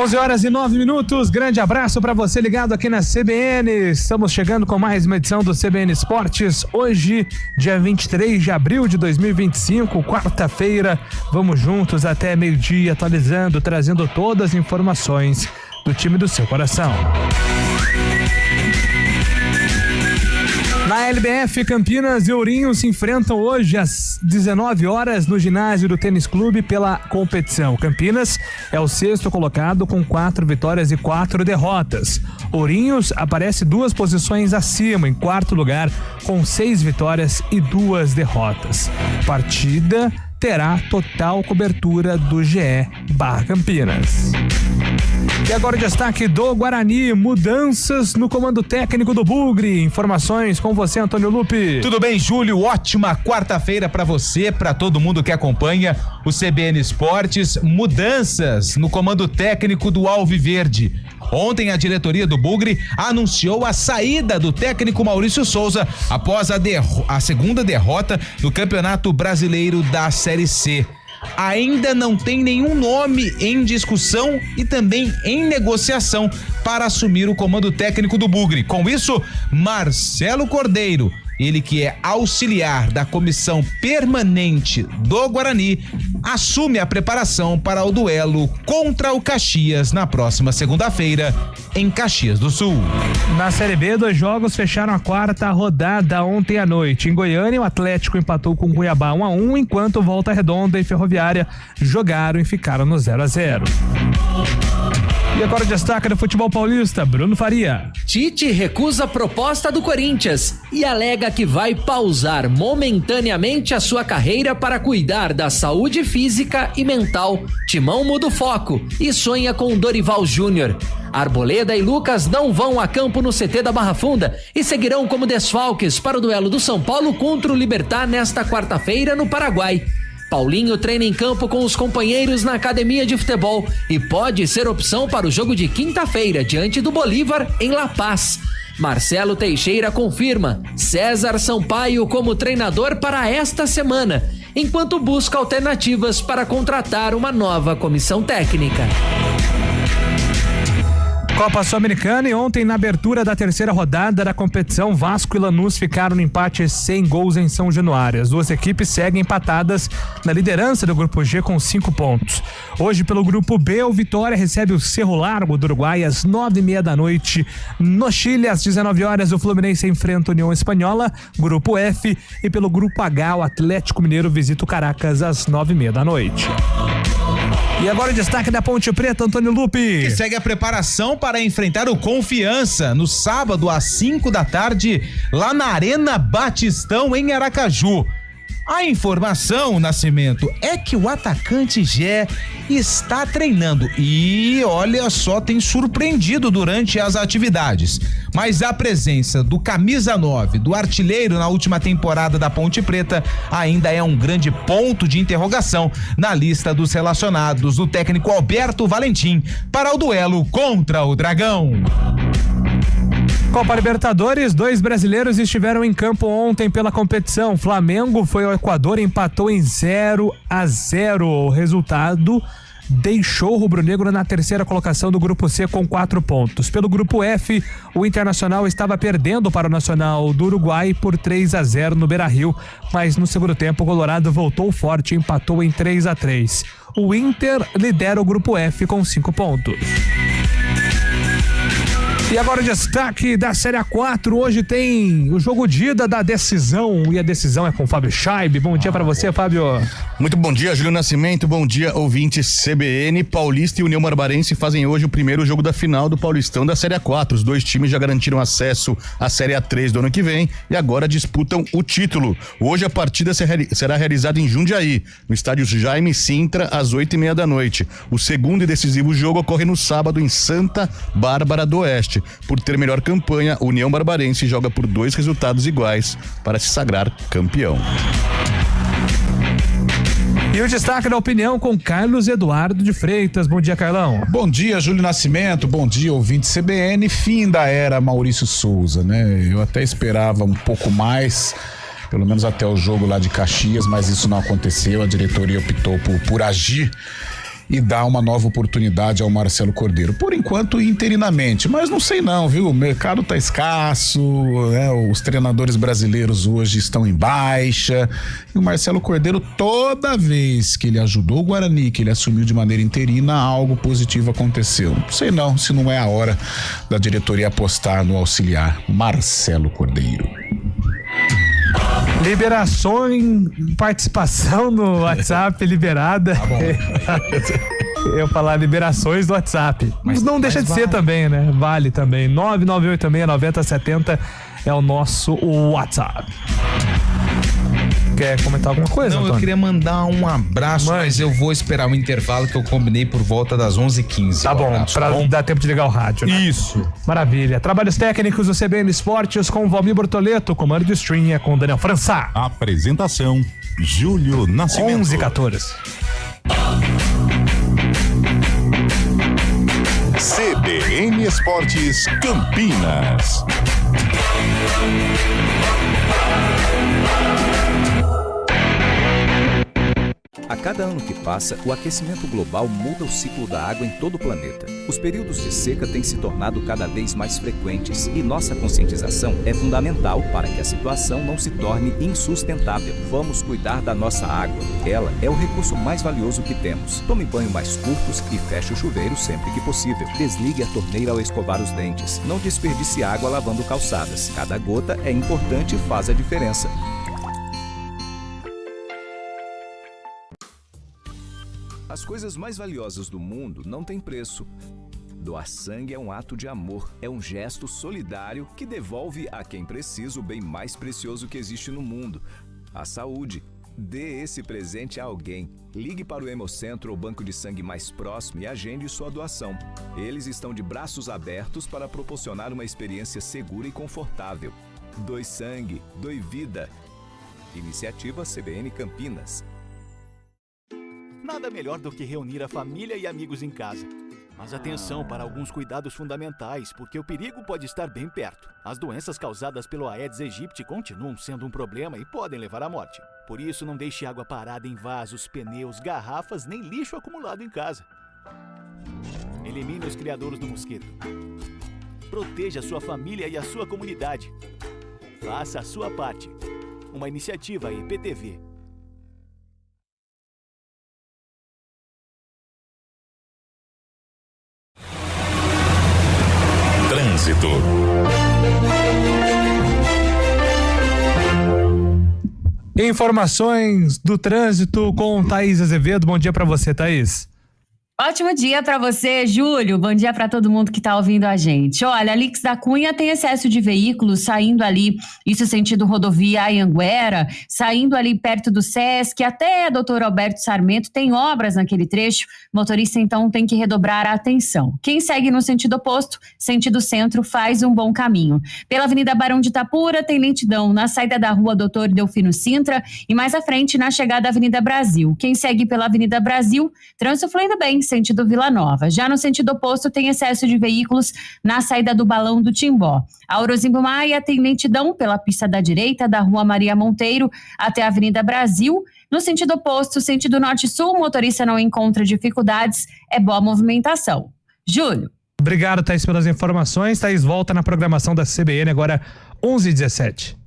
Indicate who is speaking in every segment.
Speaker 1: 11h09. Grande abraço para você ligado aqui na CBN. Estamos chegando com mais uma edição do CBN Esportes. Hoje, dia 23 de abril de 2025, quarta-feira. Vamos juntos até meio-dia, atualizando, trazendo todas as informações do time do seu coração. Na LBF, Campinas e Ourinho se enfrentam hoje às 19 horas no ginásio do Tênis Clube pela competição. Campinas é o sexto colocado com 4 vitórias e 4 derrotas. Ourinhos aparece 2 posições acima, em quarto lugar, com 6 vitórias e 2 derrotas. Partida terá total cobertura do GE/Campinas. E agora o destaque do Guarani, mudanças no comando técnico do Bugre. Informações com você, Antônio Lupi.
Speaker 2: Tudo bem, Júlio? Ótima quarta-feira para você, para todo mundo que acompanha o CBN Esportes. Mudanças no comando técnico do Alviverde. Ontem a diretoria do Bugre anunciou a saída do técnico Maurício Souza após a segunda derrota do Campeonato Brasileiro da Série C. Ainda não tem nenhum nome em discussão e também em negociação para assumir o comando técnico do Bugre. Com isso, Marcelo Cordeiro, ele que é auxiliar da comissão permanente do Guarani, assume a preparação para o duelo contra o Caxias na próxima segunda-feira em Caxias do Sul.
Speaker 1: Na Série B, 2 jogos fecharam a quarta rodada ontem à noite. Em Goiânia, o Atlético empatou com o Cuiabá 1-1, enquanto Volta Redonda e Ferroviária jogaram e ficaram no 0-0. E agora o destaque do futebol paulista, Bruno Faria.
Speaker 3: Tite recusa a proposta do Corinthians e alega que vai pausar momentaneamente a sua carreira para cuidar da saúde física e mental. Timão muda o foco e sonha com Dorival Júnior. Arboleda e Lucas não vão a campo no CT da Barra Funda e seguirão como desfalques para o duelo do São Paulo contra o Libertad nesta quarta-feira no Paraguai. Paulinho treina em campo com os companheiros na academia de futebol e pode ser opção para o jogo de quinta-feira diante do Bolívar em La Paz. Marcelo Teixeira confirma César Sampaio como treinador para esta semana, enquanto busca alternativas para contratar uma nova comissão técnica.
Speaker 1: Copa Sul-Americana, e ontem na abertura da terceira rodada da competição, Vasco e Lanús ficaram no empate sem gols em São Januário. As duas equipes seguem empatadas na liderança do grupo G com 5 pontos. Hoje pelo grupo B, o Vitória recebe o Cerro Largo do Uruguai às 9h30 da noite. No Chile, às 19 horas, o Fluminense enfrenta a União Espanhola, grupo F, e pelo grupo H, o Atlético Mineiro visita o Caracas às 9h30 da noite. E agora o destaque da Ponte Preta, Antônio Lupi.
Speaker 2: Que segue a preparação para enfrentar o Confiança no sábado às 5 da tarde, lá na Arena Batistão, em Aracaju. A informação, Nascimento, é que o atacante Gé está treinando e, olha só, tem surpreendido durante as atividades. Mas a presença do camisa 9, do artilheiro na última temporada da Ponte Preta, ainda é um grande ponto de interrogação na lista dos relacionados do técnico Alberto Valentim para o duelo contra o Dragão.
Speaker 1: Copa Libertadores, 2 brasileiros estiveram em campo ontem pela competição. Flamengo foi ao Equador e empatou em 0-0. O resultado deixou o rubro-negro na terceira colocação do grupo C com 4 pontos. Pelo grupo F, o Internacional estava perdendo para o Nacional do Uruguai por 3-0 no Beira-Rio, mas no segundo tempo o Colorado voltou forte e empatou em 3-3. O Inter lidera o grupo F com 5 pontos. E agora o destaque da Série A4, hoje tem o jogo de ida da decisão, e a decisão é com o Fábio Scheib. Bom dia pra você, Fábio.
Speaker 4: Muito bom dia, Júlio Nascimento, bom dia, ouvintes CBN. Paulista e União Barbarense fazem hoje o primeiro jogo da final do Paulistão da Série A4. Os dois times já garantiram acesso à Série A3 do ano que vem e agora disputam o título. Hoje a partida será realizada em Jundiaí, no estádio Jaime Sintra, às 8h30 da noite. O segundo e decisivo jogo ocorre no sábado em Santa Bárbara do Oeste. Por ter melhor campanha, a União Barbarense joga por 2 resultados iguais para se sagrar campeão.
Speaker 1: E o destaque da opinião com Carlos Eduardo de Freitas. Bom dia, Carlão.
Speaker 5: Bom dia, Júlio Nascimento. Bom dia, ouvinte CBN. Fim da era Maurício Souza, né? Eu até esperava um pouco mais, pelo menos até o jogo lá de Caxias, mas isso não aconteceu. A diretoria optou por agir e dar uma nova oportunidade ao Marcelo Cordeiro. Por enquanto, interinamente, mas não sei não, viu? O mercado tá escasso, né? Os treinadores brasileiros hoje estão em baixa, e o Marcelo Cordeiro, toda vez que ele ajudou o Guarani, que ele assumiu de maneira interina, algo positivo aconteceu. Não sei não, se não é a hora da diretoria apostar no auxiliar Marcelo Cordeiro.
Speaker 1: Liberações, participação no WhatsApp liberada.
Speaker 2: Tá bom.
Speaker 1: Eu falar liberações do WhatsApp. Mas não deixa de ser também, né? Vale também. 998869070 é o nosso WhatsApp. Quer comentar alguma coisa,
Speaker 2: Não,
Speaker 1: Antônio?
Speaker 2: eu queria mandar um abraço, mas eu vou esperar o intervalo que eu combinei por volta das 11h15.
Speaker 1: Tá bom,
Speaker 2: abraço,
Speaker 1: pra dar tempo de ligar o rádio, né?
Speaker 2: Isso.
Speaker 1: Maravilha. Trabalhos técnicos do CBN Esportes com Valmir Bortoleto, comando de stream é com Daniel Françá.
Speaker 6: Apresentação: Júlio Nascimento.
Speaker 1: 11h14.
Speaker 6: CBN Esportes Campinas.
Speaker 7: A cada ano que passa, o aquecimento global muda o ciclo da água em todo o planeta. Os períodos de seca têm se tornado cada vez mais frequentes e nossa conscientização é fundamental para que a situação não se torne insustentável. Vamos cuidar da nossa água. Ela é o recurso mais valioso que temos. Tome banho mais curtos e feche o chuveiro sempre que possível. Desligue a torneira ao escovar os dentes. Não desperdice água lavando calçadas. Cada gota é importante e faz a diferença. As coisas mais valiosas do mundo não têm preço. Doar sangue é um ato de amor, é um gesto solidário que devolve a quem precisa o bem mais precioso que existe no mundo, a saúde. Dê esse presente a alguém. Ligue para o Hemocentro ou banco de sangue mais próximo e agende sua doação. Eles estão de braços abertos para proporcionar uma experiência segura e confortável. Doe sangue, doe vida. Iniciativa CBN Campinas.
Speaker 8: Nada melhor do que reunir a família e amigos em casa. Mas atenção para alguns cuidados fundamentais, porque o perigo pode estar bem perto. As doenças causadas pelo Aedes aegypti continuam sendo um problema e podem levar à morte. Por isso, não deixe água parada em vasos, pneus, garrafas, nem lixo acumulado em casa. Elimine os criadouros do mosquito. Proteja a sua família e a sua comunidade. Faça a sua parte. Uma iniciativa IPTV.
Speaker 6: Trânsito.
Speaker 1: Informações do trânsito com Thaís Azevedo. Bom dia pra você, Thaís.
Speaker 9: Ótimo dia para você, Júlio. Bom dia para todo mundo que está ouvindo a gente. Olha, Alix da Cunha tem excesso de veículos saindo ali, isso sentido rodovia Anhanguera, saindo ali perto do Sesc, até Dr. Alberto Sarmento, tem obras naquele trecho. O motorista, então, tem que redobrar a atenção. Quem segue no sentido oposto, sentido centro, faz um bom caminho. Pela Avenida Barão de Itapura, tem lentidão na saída da rua Dr. Delfino Sintra e mais à frente na chegada da Avenida Brasil. Quem segue pela Avenida Brasil, trânsito fluindo bem, sentido Vila Nova. Já no sentido oposto tem excesso de veículos na saída do Balão do Timbó. A Orozimbo Maia tem lentidão pela pista da direita da Rua Maria Monteiro até a Avenida Brasil. No sentido oposto, sentido norte-sul, o motorista não encontra dificuldades, é boa movimentação. Júlio.
Speaker 1: Obrigado, Thaís, pelas informações. Thaís volta na programação da CBN agora 11h17.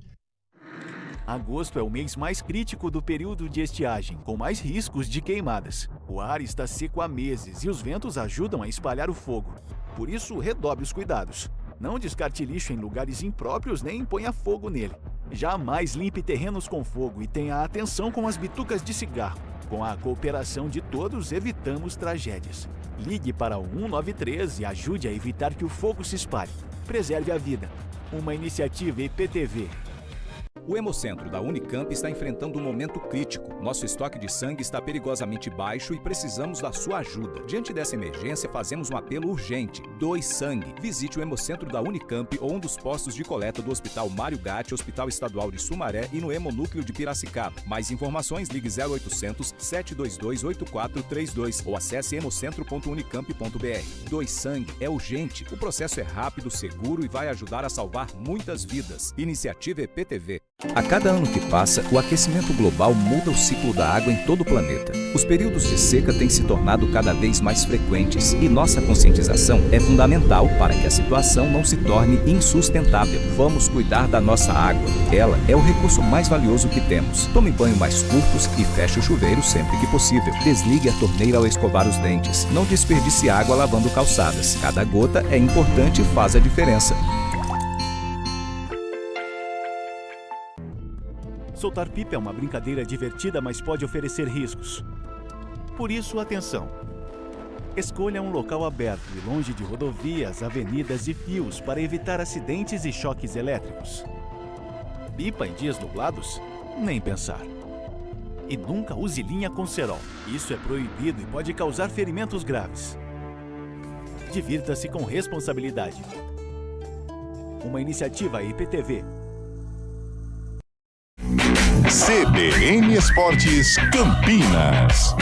Speaker 8: Agosto é o mês mais crítico do período de estiagem, com mais riscos de queimadas. O ar está seco há meses e os ventos ajudam a espalhar o fogo. Por isso, redobre os cuidados. Não descarte lixo em lugares impróprios nem ponha fogo nele. Jamais limpe terrenos com fogo e tenha atenção com as bitucas de cigarro. Com a cooperação de todos, evitamos tragédias. Ligue para o 193 e ajude a evitar que o fogo se espalhe. Preserve a vida. Uma iniciativa IPTV.
Speaker 7: O Hemocentro da Unicamp está enfrentando um momento crítico. Nosso estoque de sangue está perigosamente baixo e precisamos da sua ajuda. Diante dessa emergência, fazemos um apelo urgente. Doe sangue. Visite o Hemocentro da Unicamp ou um dos postos de coleta do Hospital Mário Gatti, Hospital Estadual de Sumaré e no Hemonúcleo de Piracicaba. Mais informações, ligue 0800 722 8432 ou acesse hemocentro.unicamp.br. Doe sangue é urgente. O processo é rápido, seguro e vai ajudar a salvar muitas vidas. Iniciativa EPTV. A cada ano que passa, o aquecimento global muda o ciclo da água em todo o planeta. Os períodos de seca têm se tornado cada vez mais frequentes e nossa conscientização é fundamental para que a situação não se torne insustentável. Vamos cuidar da nossa água. Ela é o recurso mais valioso que temos. Tome banho mais curtos e feche o chuveiro sempre que possível. Desligue a torneira ao escovar os dentes. Não desperdice água lavando calçadas. Cada gota é importante e faz a diferença.
Speaker 8: Soltar pipa é uma brincadeira divertida, mas pode oferecer riscos. Por isso, atenção. Escolha um local aberto e longe de rodovias, avenidas e fios para evitar acidentes e choques elétricos. Pipa em dias nublados? Nem pensar. E nunca use linha com cerol. Isso é proibido e pode causar ferimentos graves. Divirta-se com responsabilidade. Uma iniciativa IPTV.
Speaker 6: CBN Esportes Campinas.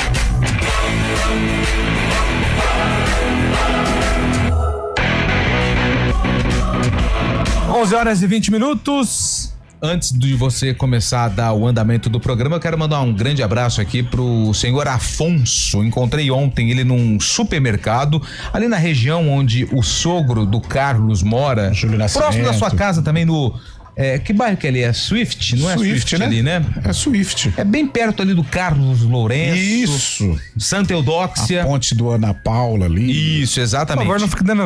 Speaker 1: (11h20).
Speaker 2: Antes de você começar a dar o andamento do programa, eu quero mandar um grande abraço aqui pro senhor Afonso. Encontrei ontem ele num supermercado, ali na região onde o sogro do Carlos mora, próximo da sua casa também, no... que bairro que ele é? Swift? Não é Swift, né? Ali, né?
Speaker 5: É Swift.
Speaker 2: É bem perto ali do Carlos Lourenço.
Speaker 5: Isso.
Speaker 2: Santa Eudóxia.
Speaker 5: A ponte do Ana Paula ali.
Speaker 2: Isso, exatamente.
Speaker 1: Por favor, não fique dando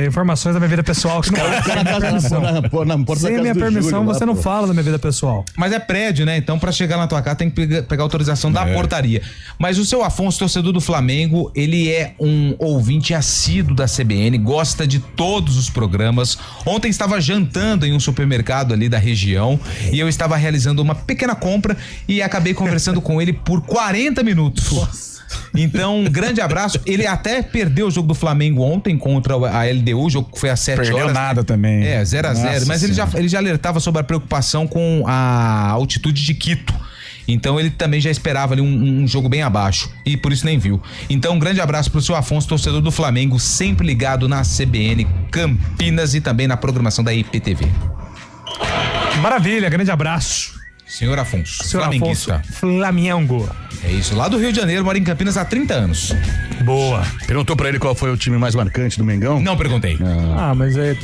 Speaker 1: informações da minha vida pessoal. Que não sem minha permissão, você não fala da minha vida pessoal.
Speaker 2: Mas é prédio, né? Então, pra chegar na tua casa, tem que pegar autorização da portaria. Mas o seu Afonso, torcedor do Flamengo, ele é um ouvinte assíduo da CBN, gosta de todos os programas. Ontem estava jantando em um supermercado ali da região e eu estava realizando uma pequena compra e acabei conversando com ele por 40 minutos. Nossa. Então, um grande abraço. Ele até perdeu o jogo do Flamengo ontem contra a LDU, o jogo que foi às 7 horas.
Speaker 5: Perdeu nada também.
Speaker 2: 0-0. Mas ele já alertava sobre a preocupação com a altitude de Quito. Então ele também já esperava ali um jogo bem abaixo e por isso nem viu. Então um grande abraço pro seu Afonso, torcedor do Flamengo, sempre ligado na CBN Campinas e também na programação da IPTV.
Speaker 1: Maravilha, grande abraço.
Speaker 2: Senhor Afonso,
Speaker 1: Senhor
Speaker 2: flamenguista.
Speaker 1: Afonso, Flamengo.
Speaker 2: É isso, lá do Rio de Janeiro, mora em Campinas há 30 anos.
Speaker 1: Boa.
Speaker 4: Perguntou pra ele qual foi o time mais marcante do Mengão?
Speaker 2: Não perguntei.
Speaker 1: Mas é...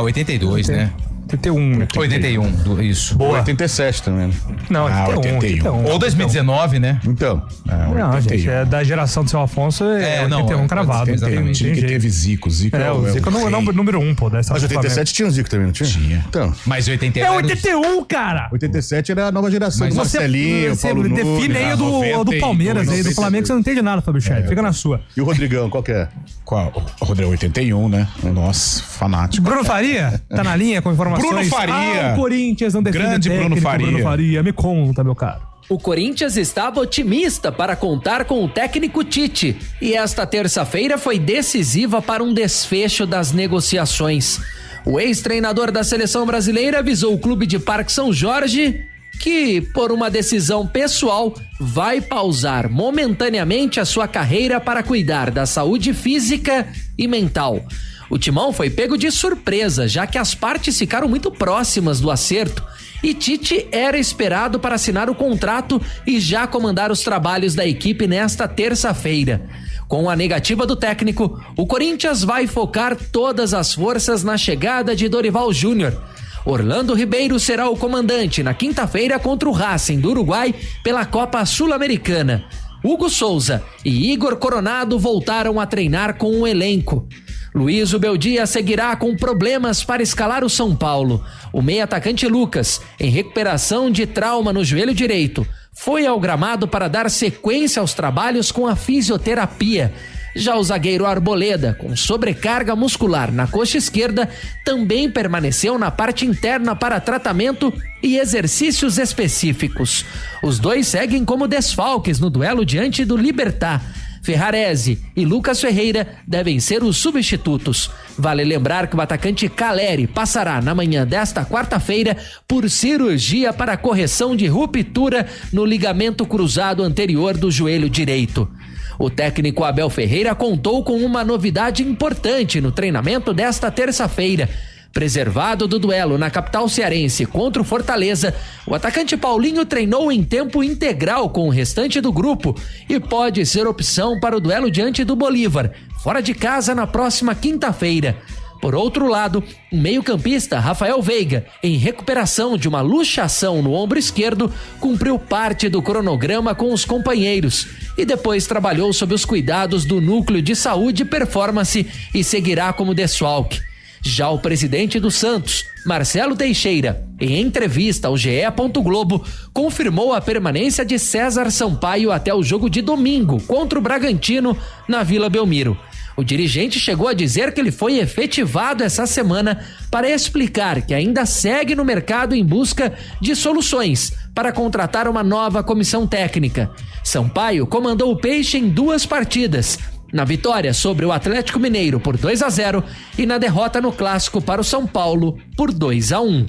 Speaker 2: 82, né?
Speaker 1: 81, né?
Speaker 2: 81, isso.
Speaker 4: Boa. 87 também.
Speaker 1: Não, 81.
Speaker 2: Ou 2019, né?
Speaker 4: Então.
Speaker 1: Não, gente, é da geração do seu Afonso, 81 cravado.
Speaker 5: Exatamente. Time que teve Zico. Zico
Speaker 1: é o Zico é o número 1, pô.
Speaker 4: Mas 87 tinha o Zico também, não tinha?
Speaker 5: Tinha.
Speaker 4: Então.
Speaker 2: Mas 81...
Speaker 1: É 81, cara!
Speaker 4: 87 era a nova geração do Marcelinho,
Speaker 1: você
Speaker 4: Paulo Nunes.
Speaker 1: define aí o do Palmeiras, aí do Flamengo, você não entende nada, Fábio Chef. Fica na sua.
Speaker 4: E o Rodrigão, qual que é?
Speaker 5: Qual? O Rodrigão 81, né? Nossa, fanático.
Speaker 1: Bruno Faria, tá na linha com informações.
Speaker 5: Bruno Faria.
Speaker 1: O Corinthians não defende
Speaker 5: Grande
Speaker 1: técnico,
Speaker 5: Bruno Faria.
Speaker 1: Me conta, meu caro.
Speaker 3: O Corinthians estava otimista para contar com o técnico Tite e esta terça-feira foi decisiva para um desfecho das negociações. O ex-treinador da seleção brasileira avisou o clube de Parque São Jorge que, por uma decisão pessoal, vai pausar momentaneamente a sua carreira para cuidar da saúde física e mental. O Timão foi pego de surpresa, já que as partes ficaram muito próximas do acerto e Tite era esperado para assinar o contrato e já comandar os trabalhos da equipe nesta terça-feira. Com a negativa do técnico, o Corinthians vai focar todas as forças na chegada de Dorival Júnior. Orlando Ribeiro será o comandante na quinta-feira contra o Racing do Uruguai pela Copa Sul-Americana. Hugo Souza e Igor Coronado voltaram a treinar com o elenco. Luiz Ubeldia seguirá com problemas para escalar o São Paulo. O meio-atacante Lucas, em recuperação de trauma no joelho direito, foi ao gramado para dar sequência aos trabalhos com a fisioterapia. Já o zagueiro Arboleda, com sobrecarga muscular na coxa esquerda, também permaneceu na parte interna para tratamento e exercícios específicos. Os dois seguem como desfalques no duelo diante do Libertad. Ferrarese e Lucas Ferreira devem ser os substitutos. Vale lembrar que o atacante Caleri passará na manhã desta quarta-feira por cirurgia para correção de ruptura no ligamento cruzado anterior do joelho direito. O técnico Abel Ferreira contou com uma novidade importante no treinamento desta terça-feira. Preservado do duelo na capital cearense contra o Fortaleza, o atacante Paulinho treinou em tempo integral com o restante do grupo e pode ser opção para o duelo diante do Bolívar, fora de casa na próxima quinta-feira. Por outro lado, o meio-campista Rafael Veiga, em recuperação de uma luxação no ombro esquerdo, cumpriu parte do cronograma com os companheiros e depois trabalhou sob os cuidados do Núcleo de Saúde e Performance e seguirá como desfalque. Já o presidente do Santos, Marcelo Teixeira, em entrevista ao GE. Globo, confirmou a permanência de César Sampaio até o jogo de domingo contra o Bragantino na Vila Belmiro. O dirigente chegou a dizer que ele foi efetivado essa semana para explicar que ainda segue no mercado em busca de soluções para contratar uma nova comissão técnica. Sampaio comandou o Peixe em 2 partidas, na vitória sobre o Atlético Mineiro por 2-0 e na derrota no Clássico para o São Paulo por 2-1.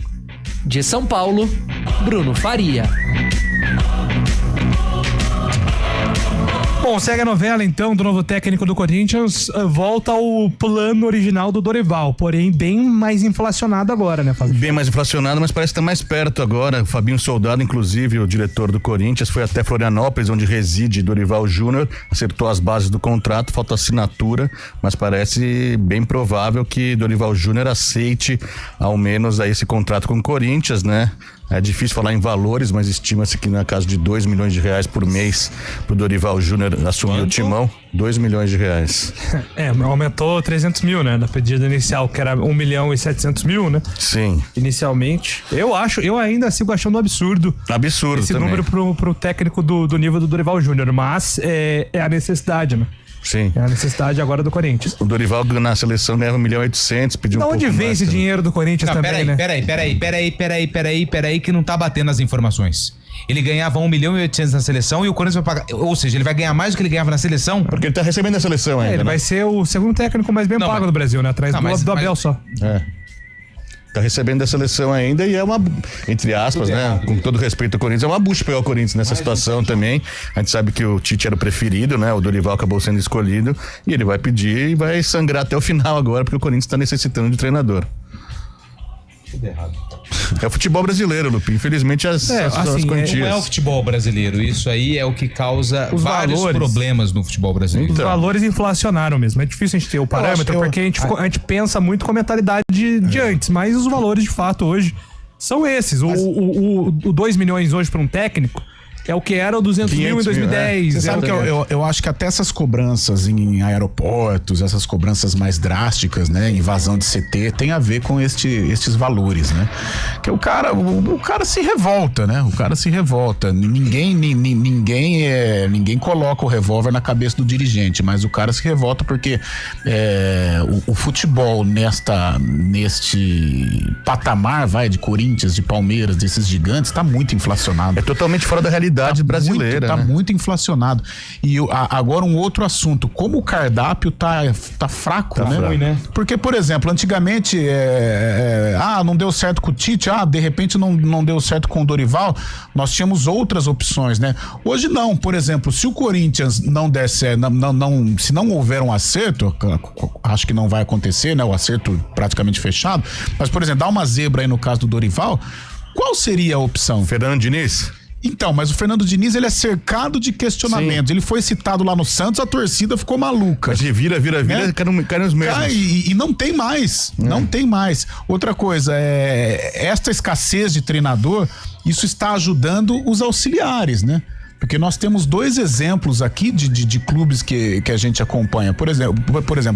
Speaker 3: De São Paulo, Bruno Faria.
Speaker 1: Bom, segue a novela então do novo técnico do Corinthians, volta ao plano original do Dorival, porém bem mais inflacionado agora, né, Fábio?
Speaker 4: Bem mais inflacionado, mas parece estar mais perto agora. O Fabinho Soldado, inclusive, o diretor do Corinthians, foi até Florianópolis, onde reside Dorival Júnior, acertou as bases do contrato, falta assinatura, mas parece bem provável que Dorival Júnior aceite ao menos aí esse contrato com o Corinthians, né? É difícil falar em valores, mas estima-se que na casa de R$2 milhões por mês pro Dorival Júnior assumir o timão. R$2 milhões.
Speaker 1: Aumentou 300 mil, né? Na pedida inicial, que era 1.700.000, né?
Speaker 4: Sim.
Speaker 1: Inicialmente. Eu ainda sigo achando absurdo.
Speaker 4: Absurdo
Speaker 1: esse
Speaker 4: também.
Speaker 1: Número pro técnico do nível do Dorival Júnior, mas é a necessidade, né?
Speaker 4: Sim.
Speaker 1: É a necessidade agora do Corinthians.
Speaker 4: O Dorival na seleção ganhava 1.800.000, pediu
Speaker 1: um pouco mais. De onde vem esse dinheiro do Corinthians também, né?
Speaker 2: Peraí, que não tá batendo as informações. Ele ganhava 1.800.000 na seleção e o Corinthians vai pagar, ou seja, ele vai ganhar mais do que ele ganhava na seleção?
Speaker 4: Porque ele tá recebendo a seleção ainda,
Speaker 1: ele vai ser o segundo técnico mais bem pago do Brasil, né? Atrás do Abel só.
Speaker 4: Tá recebendo a seleção ainda e é uma, entre aspas, né? Com todo respeito ao Corinthians, é uma bucha pegar o Corinthians nessa situação também. A gente sabe que o Tite era o preferido, né? O Dorival acabou sendo escolhido e ele vai pedir e vai sangrar até o final agora, porque o Corinthians tá necessitando de treinador. Tudo errado. É o futebol brasileiro, Lupi. Infelizmente as quantias.
Speaker 2: Não é o futebol brasileiro. Isso aí é o que causa vários problemas no futebol brasileiro.
Speaker 1: Os valores inflacionaram mesmo. É difícil a gente ter o parâmetro, porque a gente pensa muito com a mentalidade de antes, mas os valores de fato hoje são esses. O 2 milhões hoje para um técnico é o que era o 200 mil em 2010.
Speaker 5: Você sabe que eu acho que até essas cobranças em aeroportos, essas cobranças mais drásticas, né? Invasão de CT, tem a ver com estes valores, né? Que o cara se revolta, né? O cara se revolta. Ninguém coloca o revólver na cabeça do dirigente, mas o cara se revolta porque o futebol neste patamar, de Corinthians, de Palmeiras, desses gigantes, tá muito inflacionado.
Speaker 4: É totalmente fora da realidade brasileira.
Speaker 5: Tá muito inflacionado. E agora um outro assunto, como o cardápio tá fraco, né?
Speaker 4: Ruim, né?
Speaker 5: Porque, por exemplo, antigamente não deu certo com o Tite, de repente não deu certo com o Dorival, nós tínhamos outras opções, né? Hoje não, por exemplo, se o Corinthians não der certo, se não houver um acerto, acho que não vai acontecer, né? O acerto praticamente fechado, mas, por exemplo, dá uma zebra aí no caso do Dorival, qual seria a opção?
Speaker 4: Fernando Diniz?
Speaker 5: Então, mas o Fernando Diniz, ele é cercado de questionamentos. Sim. Ele foi citado lá no Santos, a torcida ficou maluca.
Speaker 4: Mas vira, caem os mesmos.
Speaker 5: E não tem mais, não tem mais. Outra coisa, esta escassez de treinador, isso está ajudando os auxiliares, né? Porque nós temos 2 exemplos aqui de clubes que a gente acompanha. Por exemplo,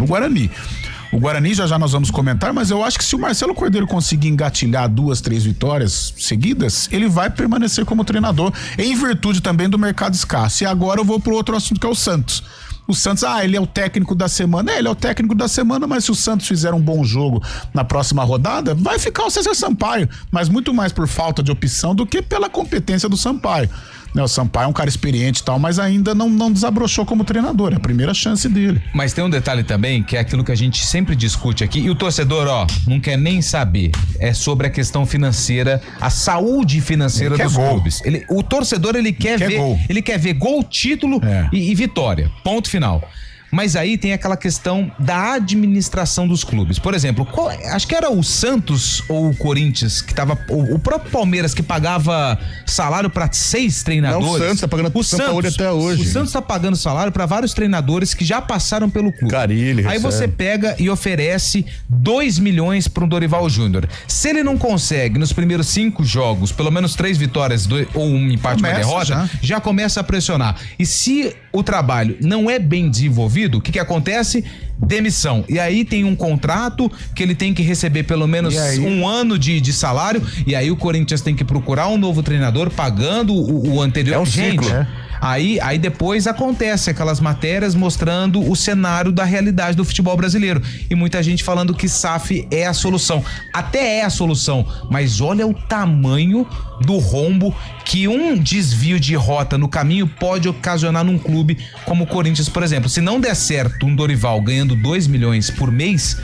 Speaker 5: o Guarani. O Guarani já nós vamos comentar, mas eu acho que se o Marcelo Cordeiro conseguir engatilhar 2, 3 vitórias seguidas, ele vai permanecer como treinador, em virtude também do mercado escasso. E agora eu vou pro outro assunto, que é o Santos. O Santos, ele é o técnico da semana. Ele é o técnico da semana, mas se o Santos fizer um bom jogo na próxima rodada, vai ficar o César Sampaio, mas muito mais por falta de opção do que pela competência do Sampaio. O Sampaio é um cara experiente e tal, mas ainda não desabrochou como treinador, é a primeira chance dele.
Speaker 2: Mas tem um detalhe também, que é aquilo que a gente sempre discute aqui, e o torcedor, não quer nem saber, é sobre a questão financeira, a saúde financeira dos clubes. O torcedor, ele quer ver gol, título e vitória, ponto final. Mas aí tem aquela questão da administração dos clubes. Por exemplo, acho que era o Santos ou o Corinthians que tava, o próprio Palmeiras que pagava salário para 6 treinadores.
Speaker 4: Não, o Santos tá pagando pro Sampaoli até hoje.
Speaker 2: O Santos tá pagando salário para vários treinadores que já passaram pelo clube.
Speaker 4: Carilli,
Speaker 2: aí você pega e oferece 2 milhões para um Dorival Júnior. Se ele não consegue nos primeiros 5 jogos, pelo menos 3 vitórias ou um empate, uma derrota, já começa a pressionar. E se o trabalho não é bem desenvolvido, o que acontece? Demissão. E aí tem um contrato que ele tem que receber pelo menos um ano de salário, e aí o Corinthians tem que procurar um novo treinador pagando o anterior.
Speaker 4: É um ciclo, né?
Speaker 2: Aí depois acontece aquelas matérias mostrando o cenário da realidade do futebol brasileiro. E muita gente falando que SAF é a solução. Até é a solução, mas olha o tamanho do rombo que um desvio de rota no caminho pode ocasionar num clube como o Corinthians, por exemplo. Se não der certo um Dorival ganhando 2 milhões por mês,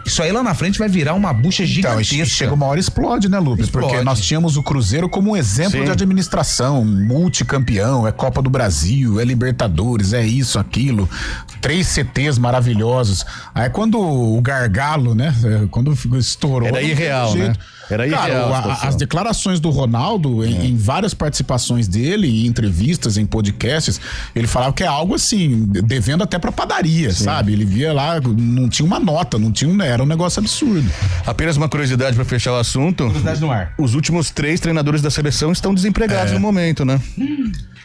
Speaker 2: isso aí lá na frente vai virar uma bucha gigantesca.
Speaker 5: Então, chega uma hora explode, né, Lupes? Porque nós tínhamos o Cruzeiro como um exemplo de administração, multicampeão, é Copa do Brasil, é Libertadores, é isso, aquilo, 3 CTs maravilhosos. Aí quando o gargalo, né, quando estourou...
Speaker 4: Era irreal, né? Era irreal.
Speaker 5: As declarações do Ronaldo, em várias participações dele, em entrevistas, em podcasts, ele falava que é algo assim, devendo até pra padaria, sabe? Ele via lá, não tinha uma nota, era um negócio absurdo.
Speaker 4: Apenas uma curiosidade pra fechar o assunto.
Speaker 2: Curiosidade no ar.
Speaker 4: Os últimos 3 treinadores da seleção estão desempregados no momento, né?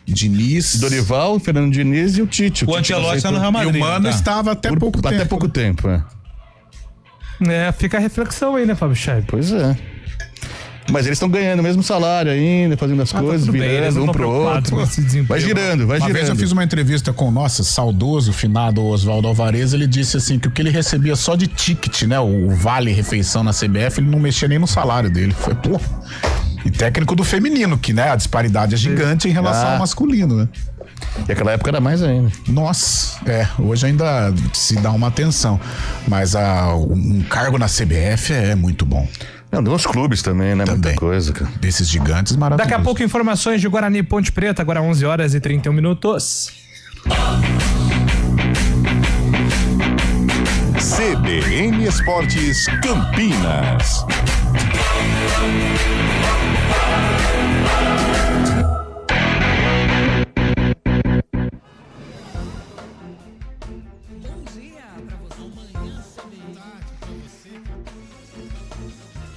Speaker 5: Diniz,
Speaker 4: Dorival, Fernando Diniz e o Tite.
Speaker 2: O Ancelotti está no Real Madrid.
Speaker 5: E o Mano estava até pouco tempo.
Speaker 4: Até pouco tempo,
Speaker 1: Fica a reflexão aí, né, Fábio Scheib?
Speaker 4: Pois é. Mas eles estão ganhando o mesmo salário ainda, fazendo as coisas, virando um pro outro. Vai girando.
Speaker 5: Uma vez eu fiz uma entrevista com o nosso saudoso, finado Oswaldo Alvarez, ele disse assim que o que ele recebia só de ticket, né, o vale refeição na CBF, ele não mexia nem no salário dele. Foi, e técnico do feminino, que, né, a disparidade é gigante em relação ao masculino, né?
Speaker 4: E aquela época era mais ainda.
Speaker 5: Nossa, hoje ainda se dá uma atenção, mas um cargo na CBF é muito bom.
Speaker 4: Nos clubes também, né? Muita coisa, cara.
Speaker 5: Desses gigantes maravilhosos.
Speaker 1: Daqui a pouco informações de Guarani e Ponte Preta, agora 11h31.
Speaker 6: CBN Esportes Campinas.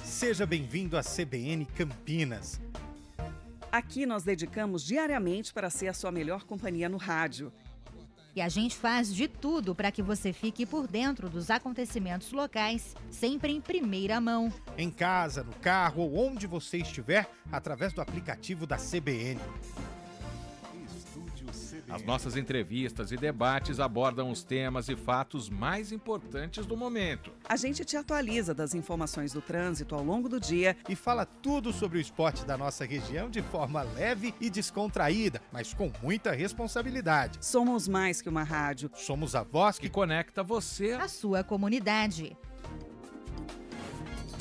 Speaker 10: Seja bem-vindo à CBN Campinas.
Speaker 11: Aqui nós dedicamos diariamente para ser a sua melhor companhia no rádio.
Speaker 12: E a gente faz de tudo para que você fique por dentro dos acontecimentos locais, sempre em primeira mão.
Speaker 10: Em casa, no carro ou onde você estiver, através do aplicativo da CBN.
Speaker 13: As nossas entrevistas e debates abordam os temas e fatos mais importantes do momento.
Speaker 11: A gente te atualiza das informações do trânsito ao longo do dia
Speaker 10: e fala tudo sobre o esporte da nossa região de forma leve e descontraída, mas com muita responsabilidade.
Speaker 11: Somos mais que uma rádio.
Speaker 10: Somos a voz que
Speaker 13: conecta você
Speaker 12: à sua comunidade.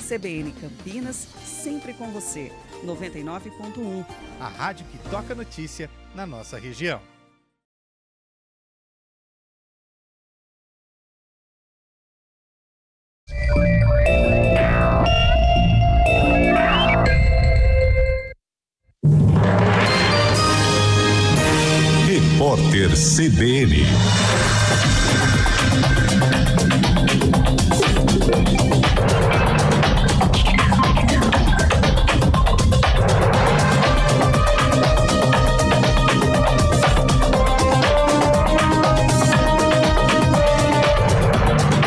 Speaker 11: CBN Campinas, sempre com você. 99.1.
Speaker 10: A rádio que toca notícia na nossa região.
Speaker 6: Repórter CBN.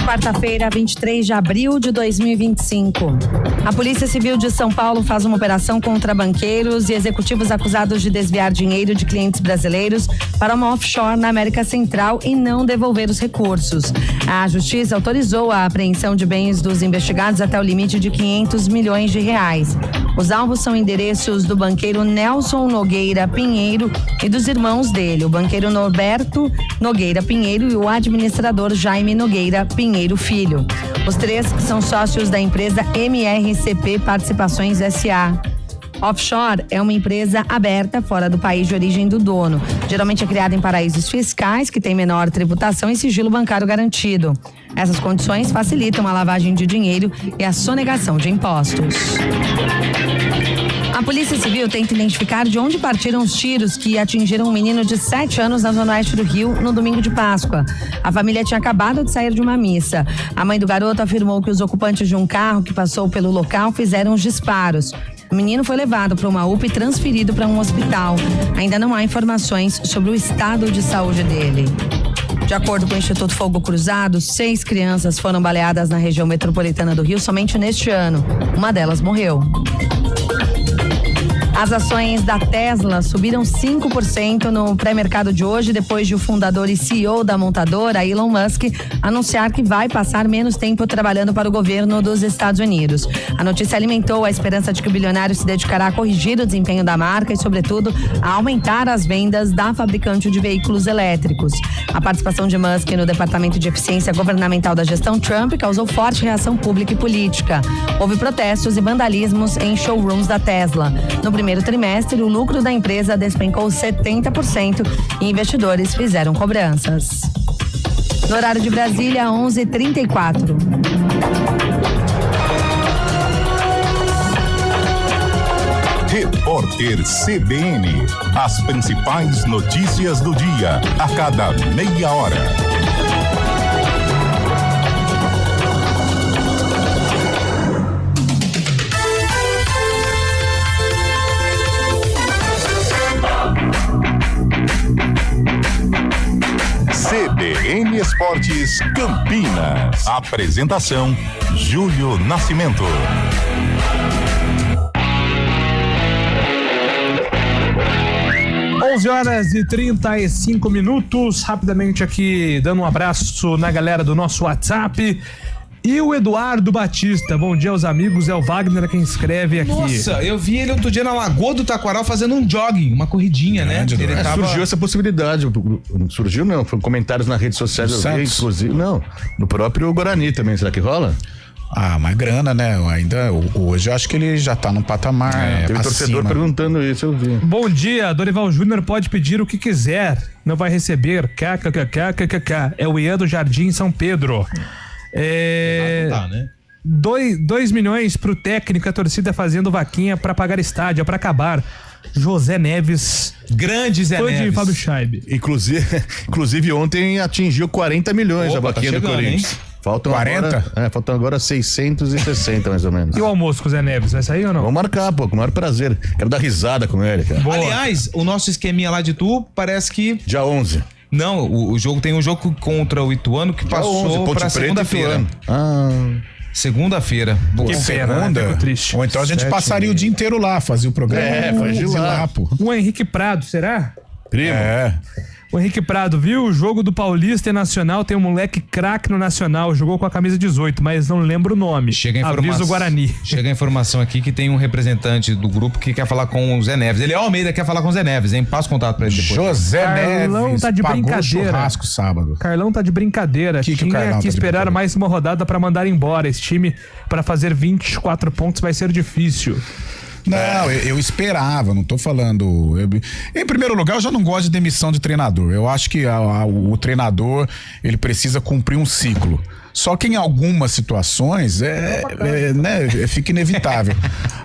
Speaker 14: Quarta-feira, 23 de abril de 2025. A Polícia Civil de São Paulo faz uma operação contra banqueiros e executivos acusados de desviar dinheiro de clientes brasileiros para uma offshore na América Central e não devolver os recursos. A Justiça autorizou a apreensão de bens dos investigados até o limite de R$500 milhões. Os alvos são endereços do banqueiro Nelson Nogueira Pinheiro e dos irmãos dele, o banqueiro Norberto Nogueira Pinheiro e o administrador Jaime Nogueira Pinheiro Filho. Os 3 são sócios da empresa MRCP Participações S.A. Offshore é uma empresa aberta fora do país de origem do dono. Geralmente é criada em paraísos fiscais, que tem menor tributação e sigilo bancário garantido. Essas condições facilitam a lavagem de dinheiro e a sonegação de impostos. A Polícia Civil tenta identificar de onde partiram os tiros que atingiram um menino de 7 anos na zona oeste do Rio no domingo de Páscoa. A família tinha acabado de sair de uma missa. A mãe do garoto afirmou que os ocupantes de um carro que passou pelo local fizeram os disparos. O menino foi levado para uma UPA e transferido para um hospital. Ainda não há informações sobre o estado de saúde dele. De acordo com o Instituto Fogo Cruzado, 6 crianças foram baleadas na região metropolitana do Rio somente neste ano. Uma delas morreu. As ações da Tesla subiram 5% no pré-mercado de hoje, depois de o fundador e CEO da montadora, Elon Musk, anunciar que vai passar menos tempo trabalhando para o governo dos Estados Unidos. A notícia alimentou a esperança de que o bilionário se dedicará a corrigir o desempenho da marca e, sobretudo, a aumentar as vendas da fabricante de veículos elétricos. A participação de Musk no Departamento de Eficiência Governamental da gestão Trump causou forte reação pública e política. Houve protestos e vandalismos em showrooms da Tesla. No primeiro trimestre, o lucro da empresa despencou 70% e investidores fizeram cobranças. No horário de Brasília, 11h34.
Speaker 6: Repórter CBN. As principais notícias do dia, a cada meia hora. CBN Esportes Campinas. Apresentação: Júlio Nascimento.
Speaker 1: Horas e 35 minutos. Rapidamente aqui, dando um abraço na galera do nosso WhatsApp. E o Eduardo Batista, bom dia aos amigos, é o Wagner quem escreve aqui.
Speaker 2: Nossa, eu vi ele outro dia na Lagoa do Taquaral fazendo um jogging, uma corridinha, né? Ele tava...
Speaker 4: Surgiu essa possibilidade, surgiu não, foram comentários nas redes sociais, eu vi, inclusive, não, no próprio Guarani também, será que rola?
Speaker 5: Ah, mas grana, né? Ainda hoje eu acho que ele já tá no patamar.
Speaker 4: Teve torcedor perguntando isso, eu vi.
Speaker 1: Bom dia, Dorival Júnior pode pedir o que quiser, não vai receber. KKKKKK. É o Ian do Jardim São Pedro.
Speaker 2: Tá, né?
Speaker 1: 2 milhões pro técnico, a torcida fazendo vaquinha pra pagar estádio, pra acabar. José Neves.
Speaker 2: Grande Zé Neves.
Speaker 1: De Fábio Scheibe.
Speaker 4: Inclusive ontem atingiu 40 milhões a vaquinha do Corinthians. Faltam
Speaker 5: 40?
Speaker 4: Faltam agora 660 mais ou menos.
Speaker 1: E o almoço com o Zé Neves, vai sair ou não?
Speaker 4: Vamos marcar, pô, com o maior prazer. Quero dar risada com ele, cara.
Speaker 2: Boa. Aliás, o nosso esqueminha lá de Tu parece que...
Speaker 4: Dia 11.
Speaker 2: Não, o jogo tem um jogo contra o Ituano que passou pra segunda-feira. Segunda-feira.
Speaker 5: Que segunda? Né? Triste. Ou então a gente passaria o dia inteiro lá, fazia o programa.
Speaker 4: Faz de lá,
Speaker 5: pô.
Speaker 1: O Henrique Prado, será?
Speaker 4: Primo.
Speaker 1: O Henrique Prado, viu? O jogo do Paulista e Nacional tem um moleque craque no Nacional, jogou com a camisa 18, mas não lembro o nome. Avisa o Guarani.
Speaker 2: Chega a informação aqui que tem um representante do grupo que quer falar com o Zé Neves. Ele é Almeida, quer falar com o Zé Neves, hein? Passa o contato pra ele depois.
Speaker 5: José
Speaker 1: Carlão
Speaker 5: Neves
Speaker 1: tá de brincadeira.
Speaker 5: Churrasco sábado.
Speaker 1: Carlão tá de brincadeira. Tinha que esperar mais uma rodada pra mandar embora. Esse time, pra fazer 24 pontos, vai ser difícil.
Speaker 5: Não, eu esperava, não tô falando. Em primeiro lugar, eu já não gosto de demissão de treinador. Eu acho que o treinador, ele precisa cumprir um ciclo. Só que em algumas situações fica inevitável.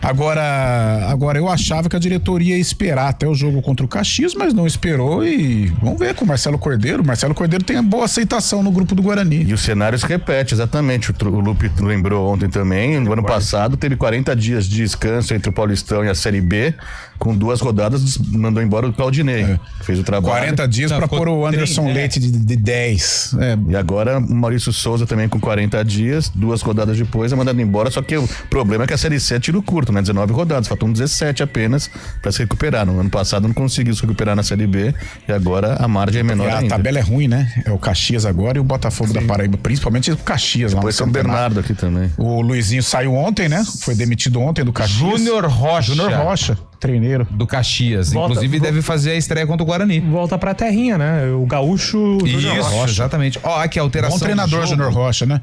Speaker 5: Agora eu achava que a diretoria ia esperar até o jogo contra o Caxias, mas não esperou e vamos ver com o Marcelo Cordeiro. O Marcelo Cordeiro tem boa aceitação no grupo do Guarani.
Speaker 4: E o cenário se repete, exatamente. O Lupe lembrou ontem também, no ano passado teve 40 dias de descanso entre o Paulistão e a Série B, com 2 rodadas mandou embora o Claudinei, fez o trabalho.
Speaker 5: 40 dias para pôr o Anderson Leite de 10.
Speaker 4: E agora o Maurício Souza também com 40 dias, 2 rodadas depois é mandado embora, só que o problema é que a Série C é tiro curto, né? 19 rodadas, faltam 17 apenas para se recuperar. No ano passado não conseguiu se recuperar na Série B e agora a margem é menor ainda.
Speaker 5: A tabela é ruim, né? É o Caxias agora e o Botafogo da Paraíba, principalmente o Caxias.
Speaker 4: Depois São Bernardo aqui também.
Speaker 5: O Luizinho saiu ontem, né? Foi demitido ontem do Caxias.
Speaker 2: Júnior Rocha.
Speaker 5: Treineiro.
Speaker 2: Do Caxias. Inclusive deve fazer a estreia contra o Guarani.
Speaker 1: Volta pra terrinha, né? O gaúcho.
Speaker 2: Isso, exatamente. Ó, aqui a alteração.
Speaker 5: Bom treinador, Júnior Rocha, né?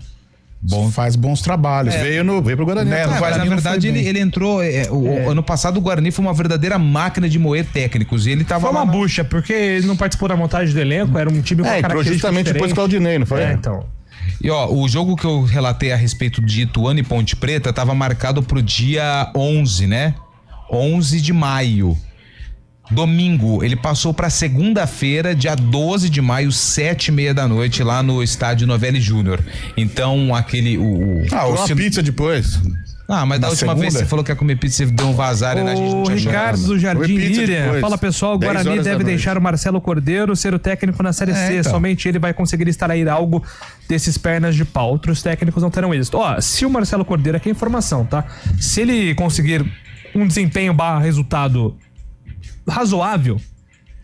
Speaker 5: faz bons trabalhos.
Speaker 4: Veio pro Guarani.
Speaker 2: Mas na verdade ele entrou. Ano passado o Guarani foi uma verdadeira máquina de moer técnicos. E ele tava.
Speaker 1: Foi uma bucha, porque ele não participou da montagem do elenco, era um time com características
Speaker 4: justamente
Speaker 1: diferentes.
Speaker 4: depois do Claudinei, não foi?
Speaker 1: Então.
Speaker 2: E o jogo que eu relatei a respeito de Ituano e Ponte Preta estava marcado pro dia 11, né? 11 de maio. Domingo, ele passou pra segunda-feira, dia 12 de maio, 7h30 da noite, lá no estádio Novelli Júnior. Então, aquele.
Speaker 4: Uma pizza depois.
Speaker 2: Mas da última vez você falou que ia comer pizza, você deu um vazar e a gente não tinha
Speaker 1: Ricardo do Jardim Líria. Fala, pessoal, o Guarani deve deixar o Marcelo Cordeiro ser o técnico na Série C.
Speaker 2: Então.
Speaker 1: Somente ele vai conseguir extrair algo desses pernas de pau. Outros técnicos não terão êxito. Se o Marcelo Cordeiro, aqui é informação, tá? Se ele conseguir um desempenho resultado razoável,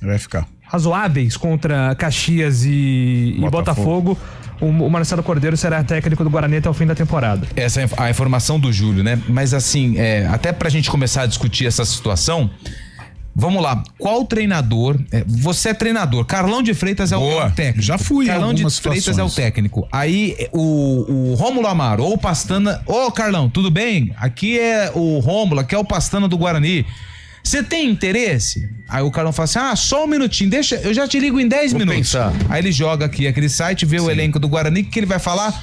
Speaker 5: vai ficar
Speaker 1: razoáveis contra Caxias e Botafogo, o Marcelo Cordeiro será técnico do Guarani até o fim da temporada.
Speaker 2: Essa é a informação do Júlio, né? Mas assim, até pra gente começar a discutir essa situação, vamos lá, qual treinador, você é treinador, Carlão de Freitas é o técnico.
Speaker 5: Já fui
Speaker 2: Carlão de Freitas é o técnico. Aí o Rômulo Amaro ou o Pastana, Carlão, tudo bem? Aqui é o Rômulo, aqui é o Pastana do Guarani. Você tem interesse? Aí o Carlão fala assim, só um minutinho, deixa, eu já te ligo em 10 minutos.
Speaker 4: Pensar.
Speaker 2: Aí ele joga aqui aquele site, vê o elenco do Guarani, que ele vai falar?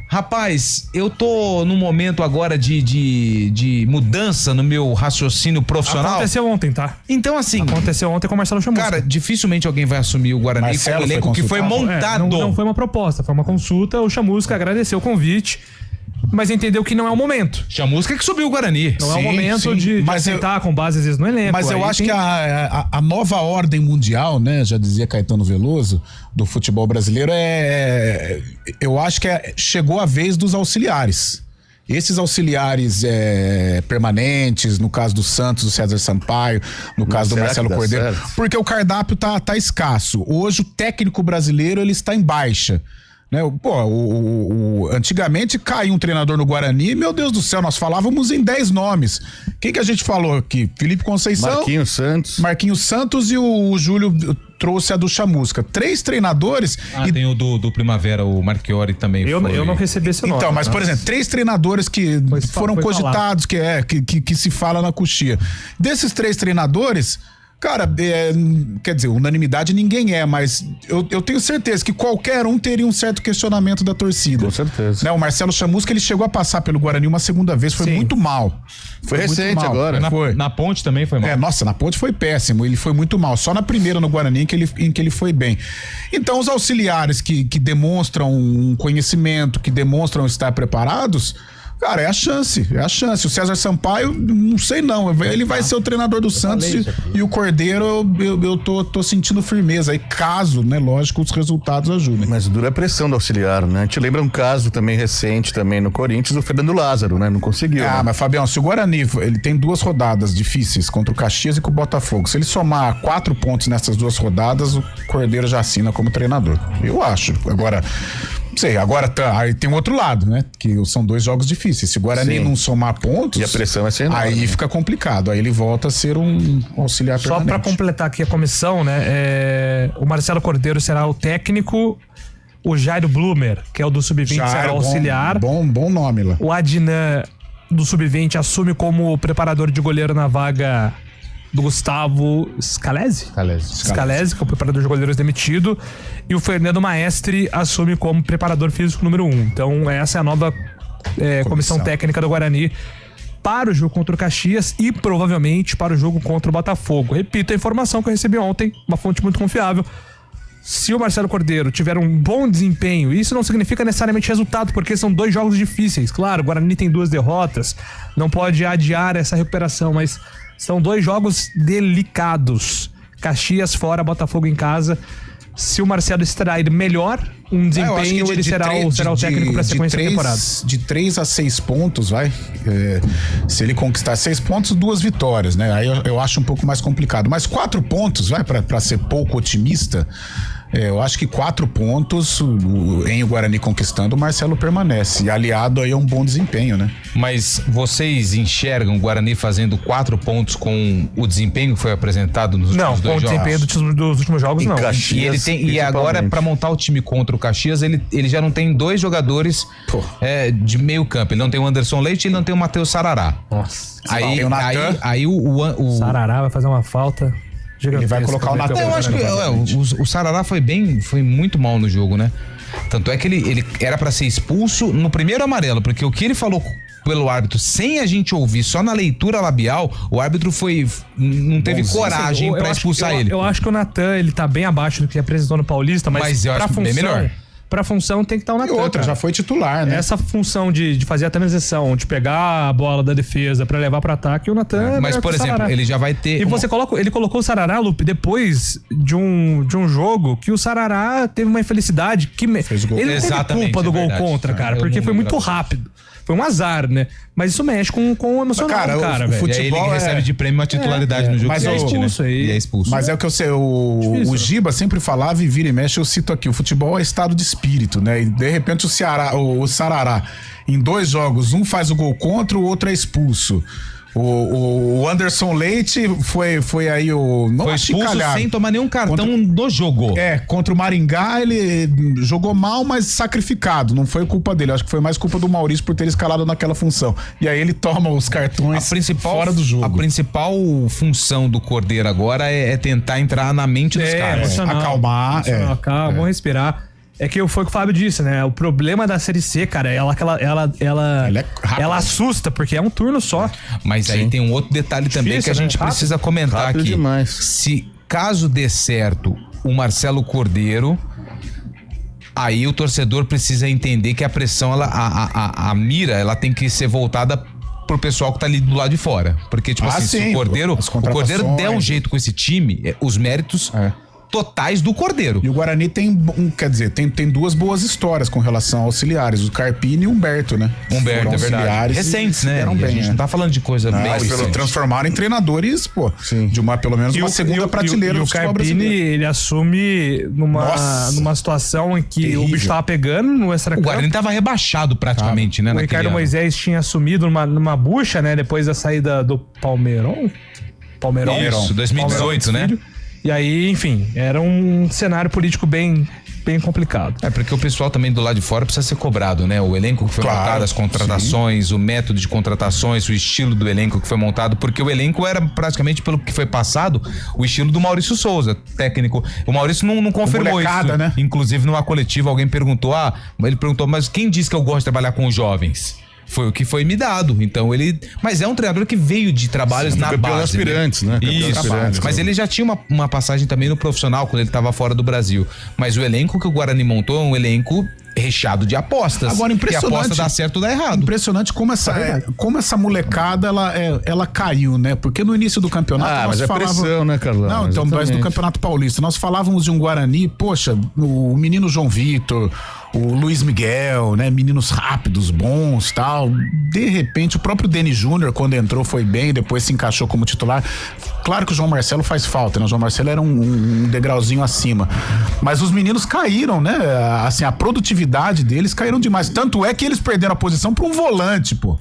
Speaker 2: Rapaz, eu tô num momento agora de mudança no meu raciocínio profissional.
Speaker 1: Aconteceu ontem, tá?
Speaker 2: Então assim...
Speaker 1: Aconteceu ontem com o Marcelo Chamusca.
Speaker 2: Cara, dificilmente alguém vai assumir o Guarani com o elenco que foi montado.
Speaker 1: Não foi uma proposta, foi uma consulta. O Chamusca agradeceu o convite, mas entendeu que não é o momento.
Speaker 2: Chamusca que subiu o Guarani.
Speaker 1: Não é o momento de aceitar com base às vezes no elenco.
Speaker 5: Mas eu acho que a nova ordem mundial, né, já dizia Caetano Veloso, do futebol brasileiro, eu acho que chegou a vez dos auxiliares. Esses auxiliares permanentes, no caso do Santos, do César Sampaio, no caso do Marcelo Cordeiro, porque o cardápio tá escasso. Hoje o técnico brasileiro ele está em baixa. Né? Antigamente caiu um treinador no Guarani, meu Deus do céu, nós falávamos em 10 nomes. Quem que a gente falou aqui? Felipe Conceição, Marquinhos Santos e o Júlio trouxe a do Chamusca. 3 treinadores.
Speaker 2: Tem o do Primavera, o Marchiori também.
Speaker 1: Eu não recebi esse nome.
Speaker 5: Então, mas por exemplo, 3 treinadores que foram cogitados, que se fala na coxia. Desses 3 treinadores, cara, quer dizer, unanimidade ninguém mas eu tenho certeza que qualquer um teria um certo questionamento da torcida.
Speaker 4: Com certeza.
Speaker 5: Né? O Marcelo Chamusca, ele chegou a passar pelo Guarani uma segunda vez, foi muito mal.
Speaker 4: Foi recente agora.
Speaker 2: Na Ponte também foi mal.
Speaker 5: Nossa, na Ponte foi péssimo, ele foi muito mal. Só na primeira no Guarani em que ele foi bem. Então, os auxiliares que demonstram um conhecimento, que demonstram estar preparados, cara, é a chance. O César Sampaio, não sei não, ele vai ser o treinador do Santos e o Cordeiro eu tô sentindo firmeza aí, caso, né, lógico, os resultados ajudem.
Speaker 4: Mas dura a pressão do auxiliar, né? A gente lembra um caso também recente também no Corinthians, o Fernando Lázaro, né? Não conseguiu.
Speaker 5: Né? Mas Fabião, se o Guarani, ele tem 2 rodadas difíceis contra o Caxias e com o Botafogo, se ele somar 4 pontos nessas 2 rodadas, o Cordeiro já assina como treinador. Eu acho. Agora, não sei, aí tem um outro lado, né? Que são 2 jogos difíceis. Se o Guarani não somar pontos,
Speaker 4: e a pressão vai ser enorme,
Speaker 5: aí fica complicado. Aí ele volta a ser um auxiliar permanente.
Speaker 1: Só para completar aqui a comissão, né? O Marcelo Cordeiro será o técnico, o Jairo Blumer, que é o do Sub-20, será o auxiliar.
Speaker 5: Bom nome lá.
Speaker 1: O Adnan, do Sub-20, assume como preparador de goleiro na vaga do Gustavo Scalesi, que é o preparador de goleiros demitido, e o Fernando Maestre assume como preparador físico número 1. Então essa é a nova comissão técnica do Guarani para o jogo contra o Caxias e provavelmente para o jogo contra o Botafogo. Repito a informação que eu recebi ontem, uma fonte muito confiável. Se o Marcelo Cordeiro tiver um bom desempenho, isso não significa necessariamente resultado, porque são 2 jogos difíceis. Claro, o Guarani tem 2 derrotas, não pode adiar essa recuperação, mas são 2 jogos delicados. Caxias fora, Botafogo em casa. Se o Marcelo extrair melhor um desempenho, ele será o técnico para a sequência da temporada.
Speaker 5: De 3 a 6 pontos, se ele conquistar 6 pontos, 2 vitórias, né? Aí eu acho um pouco mais complicado. Mas 4 pontos, para ser pouco otimista, Eu acho que 4 pontos em o Guarani conquistando, o Marcelo permanece. E aliado aí a um bom desempenho, né?
Speaker 2: Mas vocês enxergam o Guarani fazendo 4 pontos com o desempenho que foi apresentado nos últimos 2 jogos?
Speaker 1: Não, com o desempenho dos últimos jogos, não.
Speaker 4: Caxias,
Speaker 2: e agora, pra montar o time contra o Caxias, ele já não tem 2 jogadores de meio campo. Ele não tem o Anderson Leite e ele não tem o Matheus Sarará.
Speaker 5: Nossa.
Speaker 2: Aí o
Speaker 1: Sarará vai fazer uma falta.
Speaker 5: Ele vai colocar o Natan.
Speaker 2: Eu acho que o Sarará foi muito mal no jogo, né? Tanto é que ele era pra ser expulso no primeiro amarelo, porque o que ele falou pelo árbitro, sem a gente ouvir, só na leitura labial, o árbitro não teve coragem pra expulsar ele.
Speaker 1: Eu acho que o Natan, ele tá bem abaixo do que apresentou no Paulista, mas
Speaker 2: eu acho bem melhor.
Speaker 1: Pra função tem que estar o Natan.
Speaker 5: E outra, já foi titular, né?
Speaker 1: Essa função de fazer a transição, de pegar a bola da defesa pra levar pro ataque, o Natan...
Speaker 2: Mas, por exemplo, ele já vai ter...
Speaker 1: E ele colocou o Sarará, Lupe, depois de um jogo que o Sarará teve uma infelicidade que... Fez gol. Ele não teve culpa do gol contra, cara, porque foi muito rápido. Foi um azar, né? Mas isso mexe com o emocional do cara, velho.
Speaker 2: E aí ele recebe de prêmio a titularidade no jogo.
Speaker 5: Mas
Speaker 2: é
Speaker 5: expulso,
Speaker 2: né? E é expulso.
Speaker 5: Mas é o que eu sei, o Giba sempre falava e vira e mexe, eu cito aqui, o futebol é estado de espírito, né? E de repente o Sarará, em 2 jogos, um faz o gol contra, o outro é expulso. O Anderson Leite foi aí
Speaker 2: foi expulso sem tomar nenhum cartão do jogo.
Speaker 5: Contra o Maringá ele jogou mal, mas sacrificado. Não foi culpa dele, acho que foi mais culpa do Maurício por ter escalado naquela função. E aí ele toma os cartões fora do jogo.
Speaker 2: A principal função do Cordeiro agora é tentar entrar na mente dos caras.
Speaker 5: Acalmar.
Speaker 1: Vamos respirar. É que foi o que o Fábio disse, né? O problema da Série C, cara, ela assusta, porque é um turno só.
Speaker 2: Mas aí tem um outro detalhe também que a gente precisa comentar aqui.
Speaker 4: Demais.
Speaker 2: Se caso dê certo o Marcelo Cordeiro, aí o torcedor precisa entender que a pressão, a mira, ela tem que ser voltada pro pessoal que tá ali do lado de fora. Porque, tipo se o Cordeiro der um jeito com esse time, os méritos... totais do Cordeiro.
Speaker 5: E o Guarani tem 2 boas histórias com relação a auxiliares, o Carpini e o Humberto, né?
Speaker 2: Humberto, é verdade. Recentes, né?
Speaker 5: A gente
Speaker 2: não tá falando de coisa bem recente.
Speaker 5: Transformaram em treinadores, de pelo menos uma segunda prateleira do futebol brasileiro.
Speaker 1: E o Carpini, ele assume numa situação em que o bicho tava pegando no extracampo.
Speaker 2: O Guarani tava rebaixado praticamente, né?
Speaker 1: O Ricardo Moisés tinha assumido numa bucha, né? Depois da saída do Palmeirão.
Speaker 2: Isso, 2018, né?
Speaker 1: E aí, enfim, era um cenário político bem complicado.
Speaker 2: Porque o pessoal também do lado de fora precisa ser cobrado, né? O elenco que foi montado, as contratações, o método de contratações, o estilo do elenco que foi montado, porque o elenco era praticamente, pelo que foi passado, o estilo do Maurício Souza, técnico. O Maurício não confirmou isso.
Speaker 5: Né?
Speaker 2: Inclusive, numa coletiva, alguém perguntou, mas quem disse que eu gosto de trabalhar com os jovens? Foi o que foi me dado. Então mas é um treinador que veio de trabalhos na base.
Speaker 4: Aspirantes, né?
Speaker 2: Isso. Mas ele já tinha uma passagem também no profissional quando ele estava fora do Brasil. Mas o elenco que o Guarani montou é um elenco recheado de apostas.
Speaker 5: Agora, impressionante.
Speaker 2: Que a aposta dá certo ou dá errado.
Speaker 5: Impressionante como essa molecada ela caiu, né? Porque no início do campeonato
Speaker 4: nós falávamos... pressão, né, Carlão?
Speaker 5: Não, então, mas no Campeonato Paulista nós falávamos de um Guarani, poxa, o menino João Vitor, o Luiz Miguel, né? Meninos rápidos, bons, tal. De repente, o próprio Denis Júnior, quando entrou, foi bem, depois se encaixou como titular. Claro que o João Marcelo faz falta, né? O João Marcelo era um degrauzinho acima. Mas os meninos caíram, né? Assim, a produtividade deles caíram demais. Tanto é que eles perderam a posição para um volante, pô.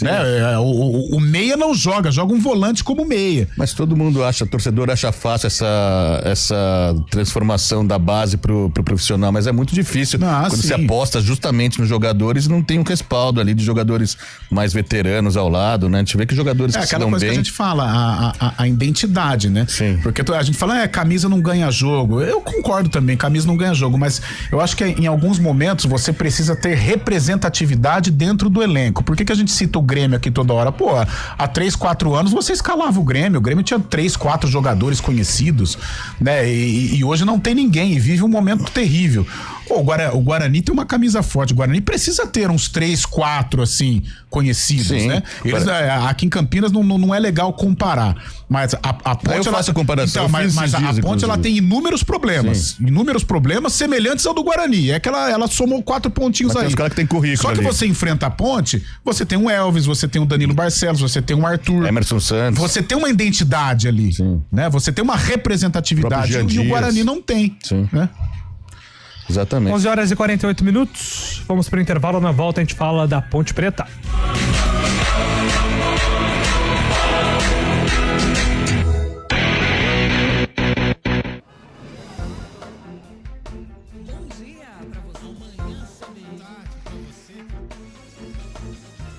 Speaker 5: Né? O meia não joga um volante como meia.
Speaker 4: Mas todo mundo torcedor acha fácil essa transformação da base pro profissional, mas é muito difícil quando se aposta justamente nos jogadores e não tem um respaldo ali de jogadores mais veteranos ao lado, né? A gente vê que jogadores que se dão bem... É aquela coisa
Speaker 5: que a gente fala, a identidade, né?
Speaker 4: Sim.
Speaker 5: Porque a gente fala, camisa não ganha jogo. Eu concordo também, camisa não ganha jogo, mas eu acho que em alguns momentos você precisa ter representatividade dentro do elenco. Por que a gente cita o Grêmio aqui toda hora? Pô, há 3, 4 anos você escalava o Grêmio tinha 3, 4 jogadores conhecidos, né? E hoje não tem ninguém e vive um momento terrível. Pô, o Guarani tem uma camisa forte. O Guarani precisa ter uns 3, 4 assim, conhecidos, né? Eles, aqui em Campinas não é legal comparar. Mas a Ponte...
Speaker 4: Eu faço a comparação.
Speaker 5: Então, mas a Ponte ela tem inúmeros problemas. Inúmeros problemas semelhantes ao do Guarani. É que ela somou 4 pontinhos aí.
Speaker 4: Tem os caras que tem currículo.
Speaker 5: Só que
Speaker 4: ali.
Speaker 5: você enfrenta a Ponte, você tem um Elvis, Alves, você tem o Danilo Barcelos, você tem o Arthur.
Speaker 4: Emerson Santos.
Speaker 5: Você tem uma identidade ali, né? Você tem uma representatividade e o Guarani não tem.
Speaker 4: Sim.
Speaker 5: Né?
Speaker 4: Exatamente.
Speaker 1: 11h48. Vamos pro intervalo. Na volta a gente fala da Ponte Preta.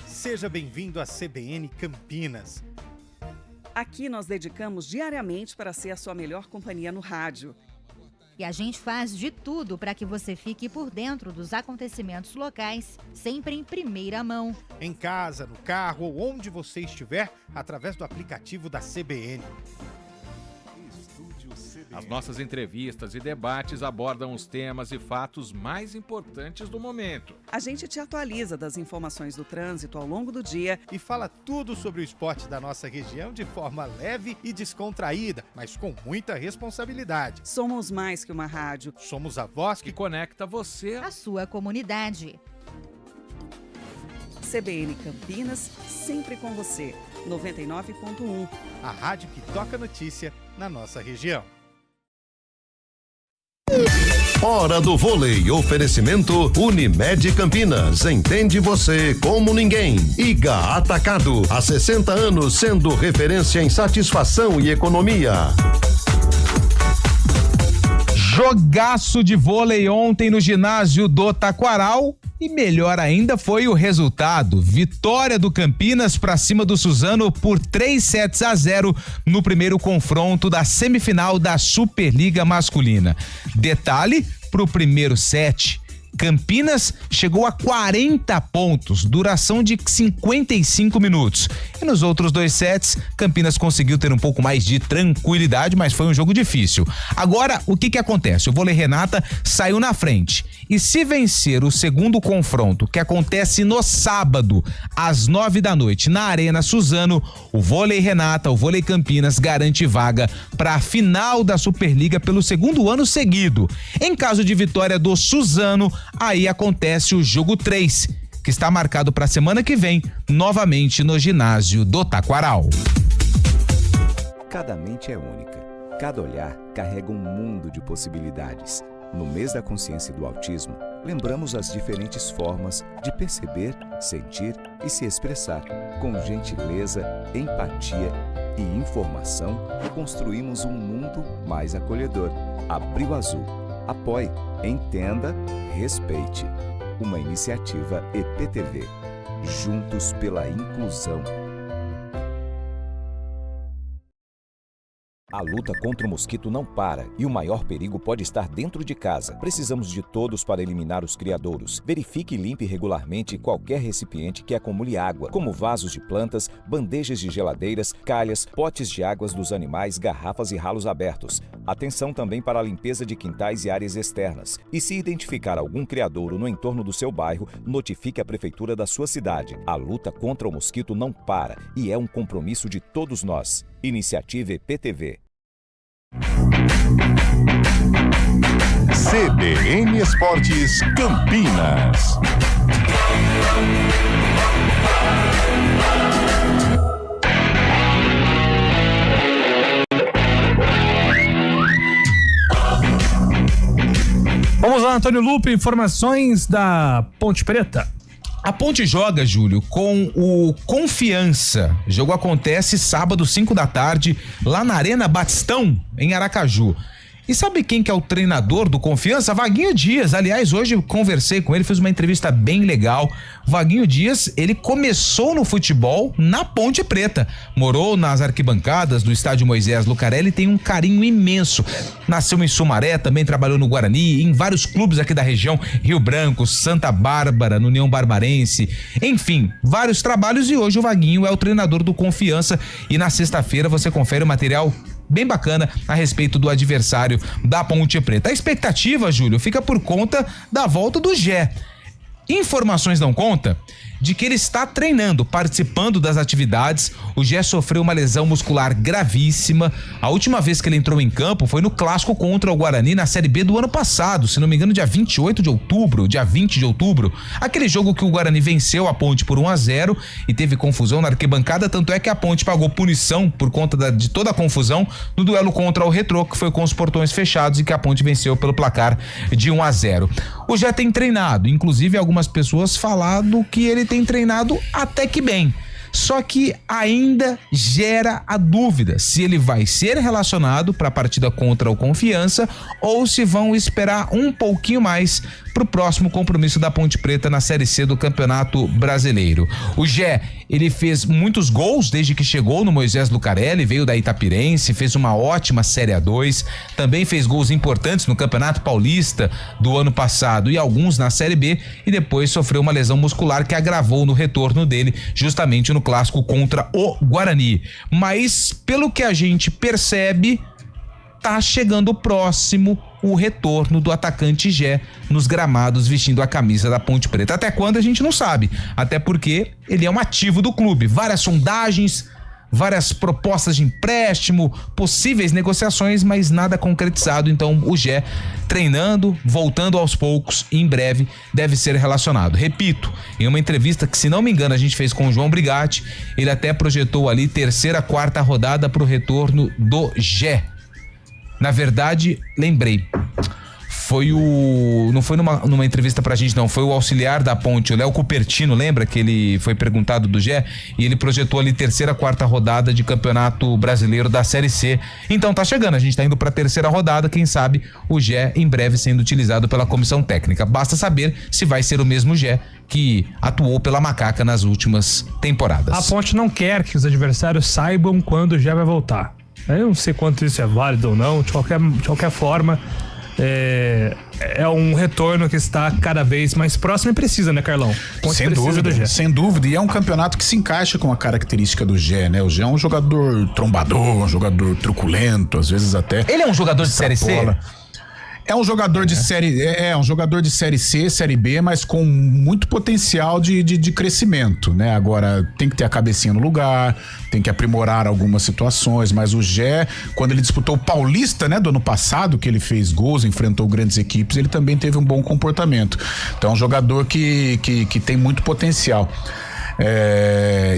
Speaker 10: Seja bem-vindo à CBN Campinas.
Speaker 11: Aqui nós dedicamos diariamente para ser a sua melhor companhia no rádio.
Speaker 12: E a gente faz de tudo para que você fique por dentro dos acontecimentos locais, sempre em primeira mão.
Speaker 10: Em casa, no carro ou onde você estiver, através do aplicativo da CBN.
Speaker 13: As nossas entrevistas e debates abordam os temas e fatos mais importantes do momento.
Speaker 11: A gente te atualiza das informações do trânsito ao longo do dia
Speaker 10: e fala tudo sobre o esporte da nossa região de forma leve e descontraída, mas com muita responsabilidade.
Speaker 11: Somos mais que uma rádio.
Speaker 10: Somos a voz
Speaker 13: que conecta você
Speaker 12: à sua comunidade.
Speaker 11: CBN Campinas, sempre com você. 99.1.
Speaker 10: A rádio que toca notícia na nossa região.
Speaker 15: Hora do vôlei. Oferecimento Unimed Campinas. Entende você como ninguém. Iga Atacado. Há 60 anos sendo referência em satisfação e economia.
Speaker 2: Jogaço de vôlei ontem no ginásio do Taquaral. E melhor ainda foi o resultado. Vitória do Campinas para cima do Suzano por 3-0 no primeiro confronto da semifinal da Superliga Masculina. Detalhe pro primeiro set. Campinas chegou a 40 pontos, duração de 55 minutos. E nos outros 2 sets, Campinas conseguiu ter um pouco mais de tranquilidade, mas foi um jogo difícil. Agora, o que acontece? O Vôlei Renata saiu na frente. E se vencer o segundo confronto, que acontece no sábado, às 9 da noite, na Arena Suzano, o Vôlei Renata, o Vôlei Campinas, garante vaga para a final da Superliga pelo segundo ano seguido. Em caso de vitória do Suzano, aí acontece o jogo 3, que está marcado para a semana que vem, novamente no ginásio do Taquaral.
Speaker 7: Cada mente é única. Cada olhar carrega um mundo de possibilidades. No mês da consciência do autismo, lembramos as diferentes formas de perceber, sentir e se expressar. Com gentileza, empatia e informação, construímos um mundo mais acolhedor. Abril Azul. Apoie, entenda, respeite. Uma iniciativa EPTV. Juntos pela inclusão. A luta contra o mosquito não para e o maior perigo pode estar dentro de casa. Precisamos de todos para eliminar os criadouros. Verifique e limpe regularmente qualquer recipiente que acumule água, como vasos de plantas, bandejas de geladeiras, calhas, potes de águas dos animais, garrafas e ralos abertos. Atenção também para a limpeza de quintais e áreas externas. E se identificar algum criadouro no entorno do seu bairro, notifique a prefeitura da sua cidade. A luta contra o mosquito não para e é um compromisso de todos nós. Iniciativa EPTV.
Speaker 6: CBN Esportes Campinas.
Speaker 1: Vamos lá, Antônio Lupe, informações da Ponte Preta.
Speaker 2: A Ponte joga, Júlio, com o Confiança. O jogo acontece sábado, 5 da tarde, lá na Arena Batistão, em Aracaju. E sabe quem que é o treinador do Confiança? Vaguinho Dias. Aliás, hoje eu conversei com ele, fiz uma entrevista bem legal. Vaguinho Dias, ele começou no futebol na Ponte Preta. Morou nas arquibancadas do estádio Moisés Lucarelli e tem um carinho imenso. Nasceu em Sumaré, também trabalhou no Guarani, em vários clubes aqui da região, Rio Branco, Santa Bárbara, no União Barbarense. Enfim, vários trabalhos e hoje o Vaguinho é o treinador do Confiança. E na sexta-feira você confere o material bem bacana a respeito do adversário da Ponte Preta. A expectativa, Júlio, fica por conta da volta do Gé. Informações dão conta de que ele está treinando, participando das atividades. O Gé sofreu uma lesão muscular gravíssima. A última vez que ele entrou em campo foi no clássico contra o Guarani na Série B do ano passado, se não me engano, dia 28 de outubro, dia 20 de outubro. Aquele jogo que o Guarani venceu a Ponte por 1-0 e teve confusão na arquibancada, tanto é que a Ponte pagou punição por conta de toda a confusão no duelo contra o Retrô, que foi com os portões fechados e que a Ponte venceu pelo placar de 1-0. O Gé tem treinado, inclusive algumas pessoas falado que ele tem treinado até que bem. Só que ainda gera a dúvida se ele vai ser relacionado para a partida contra o Confiança ou se vão esperar um pouquinho mais para o próximo compromisso da Ponte Preta na Série C do Campeonato Brasileiro. O Gé, ele fez muitos gols desde que chegou no Moisés Lucarelli, veio da Itapirense, fez uma ótima Série A2, também fez gols importantes no Campeonato Paulista do ano passado e alguns na Série B, e depois sofreu uma lesão muscular que agravou no retorno dele, justamente no clássico contra o Guarani. Mas, pelo que a gente percebe, tá chegando próximo o retorno do atacante Gé nos gramados vestindo a camisa da Ponte Preta. Até quando a gente não sabe, até porque ele é um ativo do clube. Várias sondagens, várias propostas de empréstimo, possíveis negociações, mas nada concretizado. Então o Gé treinando, voltando aos poucos e em breve deve ser relacionado. Repito, em uma entrevista que, se não me engano, a gente fez com o João Brigatti, ele até projetou ali terceira, quarta rodada para o retorno do Gé. Na verdade, lembrei, não foi numa entrevista pra gente, não, foi o auxiliar da Ponte, o Léo Cupertino, lembra que ele foi perguntado do Gé e ele projetou ali terceira, quarta rodada de Campeonato Brasileiro da Série C. Então tá chegando, a gente tá indo pra terceira rodada, quem sabe o Gé em breve sendo utilizado pela comissão técnica. Basta saber se vai ser o mesmo Gé que atuou pela Macaca nas últimas temporadas.
Speaker 1: A Ponte não quer que os adversários saibam quando o Gé vai voltar. Eu não sei quanto isso é válido ou não, de qualquer forma, é um retorno que está cada vez mais próximo e precisa, né, Carlão?
Speaker 5: Sem dúvida, sem dúvida. E é um campeonato que se encaixa com a característica do Gé, né? O Gé é um jogador trombador, um jogador truculento, às vezes até.
Speaker 2: Ele é um jogador de Série C?
Speaker 5: É um jogador de série, um jogador de série C, série B, mas com muito potencial de crescimento, né? Agora tem que ter a cabecinha no lugar, tem que aprimorar algumas situações, mas o Gé, quando ele disputou o Paulista, né, do ano passado, que ele fez gols, enfrentou grandes equipes, ele também teve um bom comportamento. Então é um jogador que tem muito potencial.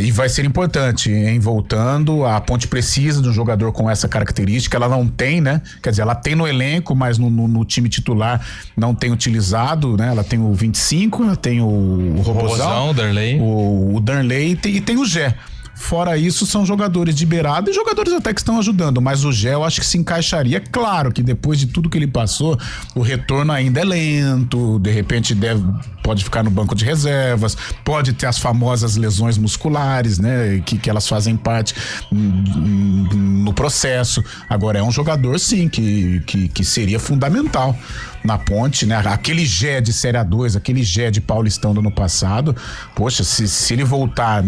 Speaker 5: E vai ser importante, hein? Voltando, a Ponte precisa de um jogador com essa característica. Ela não tem, né? Quer dizer, ela tem no elenco, mas no time titular não tem utilizado, né? Ela tem o 25, ela tem o Robozão,
Speaker 2: o Darley,
Speaker 5: o Darley e tem o Gé. Fora isso, são jogadores de beirada e jogadores até que estão ajudando, mas o Gé eu acho que se encaixaria. Claro que depois de tudo que ele passou, o retorno ainda é lento, de repente pode ficar no banco de reservas, pode ter as famosas lesões musculares, né, que elas fazem parte no processo. Agora é um jogador sim que seria fundamental na Ponte, né? Aquele Gé de Série A2, aquele Gé de Paulistão do ano passado, poxa, se ele voltar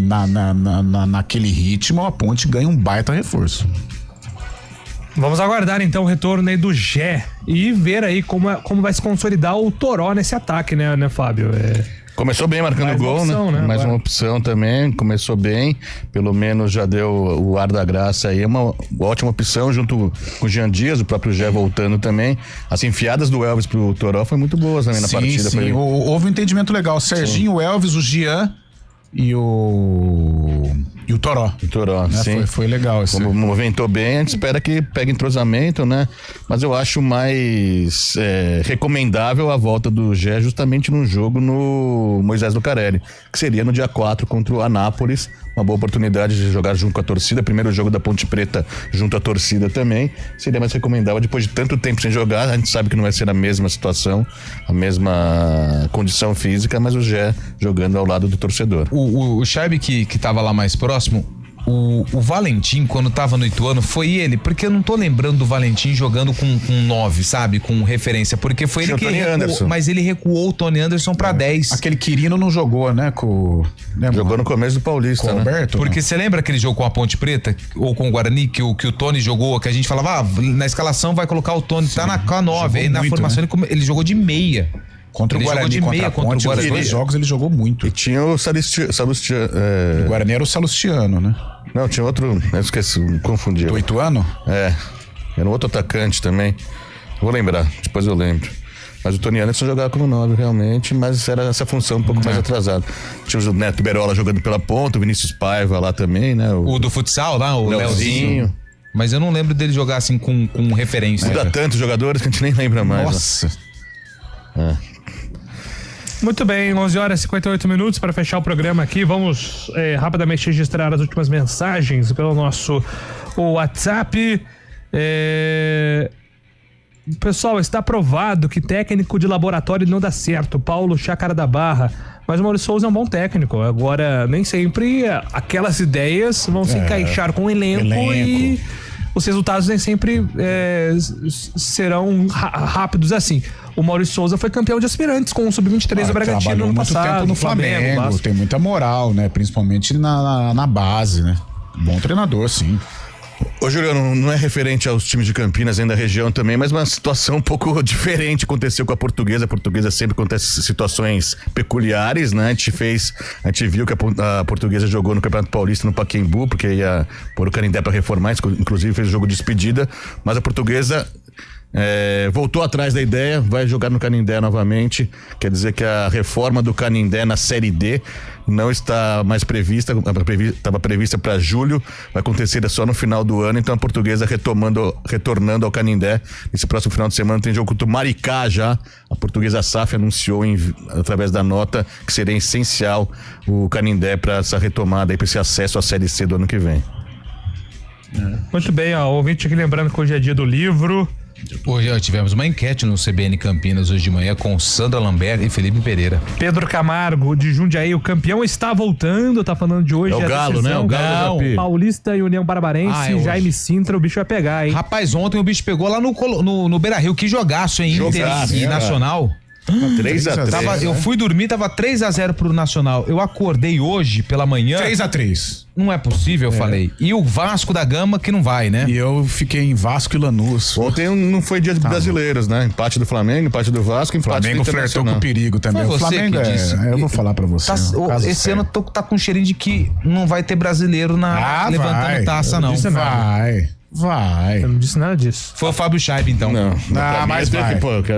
Speaker 5: naquele ritmo, a Ponte ganha um baita reforço.
Speaker 1: Vamos aguardar então o retorno aí do Gé e ver aí como vai se consolidar o Toró nesse ataque, né, Fábio?
Speaker 4: Começou bem marcando gol,
Speaker 1: opção, né?
Speaker 4: Mais uma opção também, começou bem, pelo menos já deu o ar da graça aí, uma ótima opção junto com o Jean Dias, o próprio Gé voltando também. As enfiadas do Elvis pro Toró foi muito boas também na partida.
Speaker 5: Sim, houve um entendimento legal, o Serginho, o Elvis, o Jean e o Toró.
Speaker 4: O Toró,
Speaker 5: né?
Speaker 4: sim.
Speaker 5: Foi legal.
Speaker 4: Como movimentou bem, a gente espera que pegue entrosamento, né? Mas eu acho mais recomendável a volta do Gé justamente num jogo no Moisés Lucarelli, que seria no dia 4 contra o Anápolis. Uma boa oportunidade de jogar junto com a torcida. Primeiro jogo da Ponte Preta junto à torcida também. Seria mais recomendável depois de tanto tempo sem jogar. A gente sabe que não vai ser a mesma situação, a mesma condição física, mas o Gé jogando ao lado do torcedor.
Speaker 2: O Scheibe que tava lá mais próximo, o Valentim, quando tava no Ituano, foi ele, porque eu não tô lembrando do Valentim jogando com 9, sabe? Com referência, porque foi ele que recuou, mas ele recuou o Tony Anderson pra 10.
Speaker 5: Aquele Quirino não jogou, né?
Speaker 4: Jogou no começo do Paulista,
Speaker 5: com o Roberto,
Speaker 2: porque você lembra aquele jogo com a Ponte Preta, ou com o Guarani, que o Tony jogou, que a gente falava, na escalação vai colocar o Tony, tá com a 9, aí na formação, né? ele jogou de meia.
Speaker 5: Contra o
Speaker 2: Ele
Speaker 5: Guarani,
Speaker 2: jogou de
Speaker 5: contra
Speaker 2: meia
Speaker 5: a Ponte,
Speaker 2: contra o
Speaker 5: os
Speaker 2: Guarani.
Speaker 5: 2 jogos ele jogou muito.
Speaker 4: E tinha o Salustiano.
Speaker 5: O Guarani era o Salustiano, né?
Speaker 4: Não, tinha outro. Eu esqueci, confundi.
Speaker 5: Do Ituano?
Speaker 4: É. Era um outro atacante também. Vou lembrar, depois eu lembro. Mas o Tony Anderson jogava como 9, realmente, mas era essa função um pouco mais atrasada. Tinha o Neto Berola jogando pela ponta, o Vinícius Paiva lá também, né?
Speaker 2: O do futsal lá, o Leozinho. Mas eu não lembro dele jogar assim com referência.
Speaker 4: Muda tantos jogadores que a gente nem lembra mais.
Speaker 5: Nossa.
Speaker 1: Muito bem, 11 horas e 58 minutos para fechar o programa aqui. Vamos rapidamente registrar as últimas mensagens pelo nosso WhatsApp. Pessoal, está provado que técnico de laboratório não dá certo. Paulo Chácara da Barra. Mas o Maurício Souza é um bom técnico. Agora, nem sempre aquelas ideias vão se encaixar com o elenco. E os resultados nem sempre serão rápidos assim. O Maurício Souza foi campeão de aspirantes com o Sub-23 do Bragantino no ano passado.
Speaker 5: Trabalhou muito tempo no Flamengo, tem muita moral, né? Principalmente na base, né? Bom treinador, sim.
Speaker 4: Ô, Juliano, não é referente aos times de Campinas, ainda da região também, mas uma situação um pouco diferente aconteceu com a Portuguesa. A Portuguesa sempre acontece situações peculiares, né? A gente viu que a Portuguesa jogou no Campeonato Paulista no Pacaembu, porque ia pôr o Canindé para reformar, inclusive fez o jogo de despedida, mas a Portuguesa voltou atrás da ideia, vai jogar no Canindé novamente. Quer dizer que a reforma do Canindé na Série D não está mais prevista, estava prevista para julho, vai acontecer só no final do ano. Então a Portuguesa retornando ao Canindé. Esse próximo final de semana tem jogo contra o Maricá já. A Portuguesa SAF anunciou através da nota que seria essencial o Canindé para essa retomada, para esse acesso à Série C do ano que vem.
Speaker 1: Muito bem, ó, o ouvinte aqui lembrando que hoje é dia do livro.
Speaker 2: Hoje tivemos uma enquete no CBN Campinas hoje de manhã com Sandra Lambert e Felipe Pereira.
Speaker 1: Pedro Camargo de Jundiaí, o campeão está voltando, tá falando de hoje.
Speaker 4: É o Galo, né? O Galo.
Speaker 1: Paulista e União Barbarense, Jaime Sintra, o bicho vai pegar, hein?
Speaker 2: Rapaz, ontem o bicho pegou lá no Beira-Rio, que jogaço, hein? Inter e Nacional.
Speaker 4: 3-3.
Speaker 2: Eu fui dormir, tava 3-0 pro Nacional. Eu acordei hoje pela manhã.
Speaker 5: 3-3.
Speaker 2: Não é possível, eu falei. E o Vasco da Gama que não vai, né?
Speaker 5: E eu fiquei em Vasco e Lanús.
Speaker 4: Ontem não foi dia de brasileiros, né? Empate do Flamengo, empate do Vasco, empate
Speaker 5: Flamengo
Speaker 4: do
Speaker 5: flertou com o perigo também.
Speaker 2: Foi
Speaker 5: O
Speaker 2: você
Speaker 5: Flamengo
Speaker 2: que disse.
Speaker 5: eu vou falar pra você.
Speaker 2: Esse ano tá com cheirinho de que não vai ter brasileiro levantando taça, não.
Speaker 5: Vai.
Speaker 1: Eu não disse nada disso.
Speaker 2: Foi o Fábio Scheib, então.
Speaker 4: Não.
Speaker 5: Mas vai.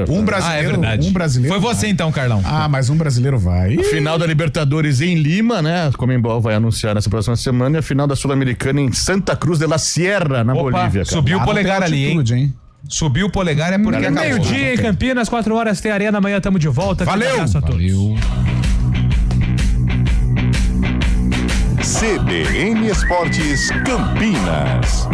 Speaker 5: Um brasileiro.
Speaker 2: É verdade.
Speaker 5: Um brasileiro.
Speaker 2: Foi você, então, Carlão.
Speaker 5: Mas um brasileiro vai.
Speaker 4: A final da Libertadores em Lima, né? A Conmebol vai anunciar nessa próxima semana. E a final da Sul-Americana em Santa Cruz de la Sierra, na Bolívia. Cara.
Speaker 2: Subiu o polegar ali, hein? Subiu o polegar é porque acabou.
Speaker 1: Meio-dia em Campinas, 4 horas tem Arena, amanhã tamo de volta.
Speaker 5: Valeu!
Speaker 1: Um abraço a todos.
Speaker 6: CBN Esportes Campinas.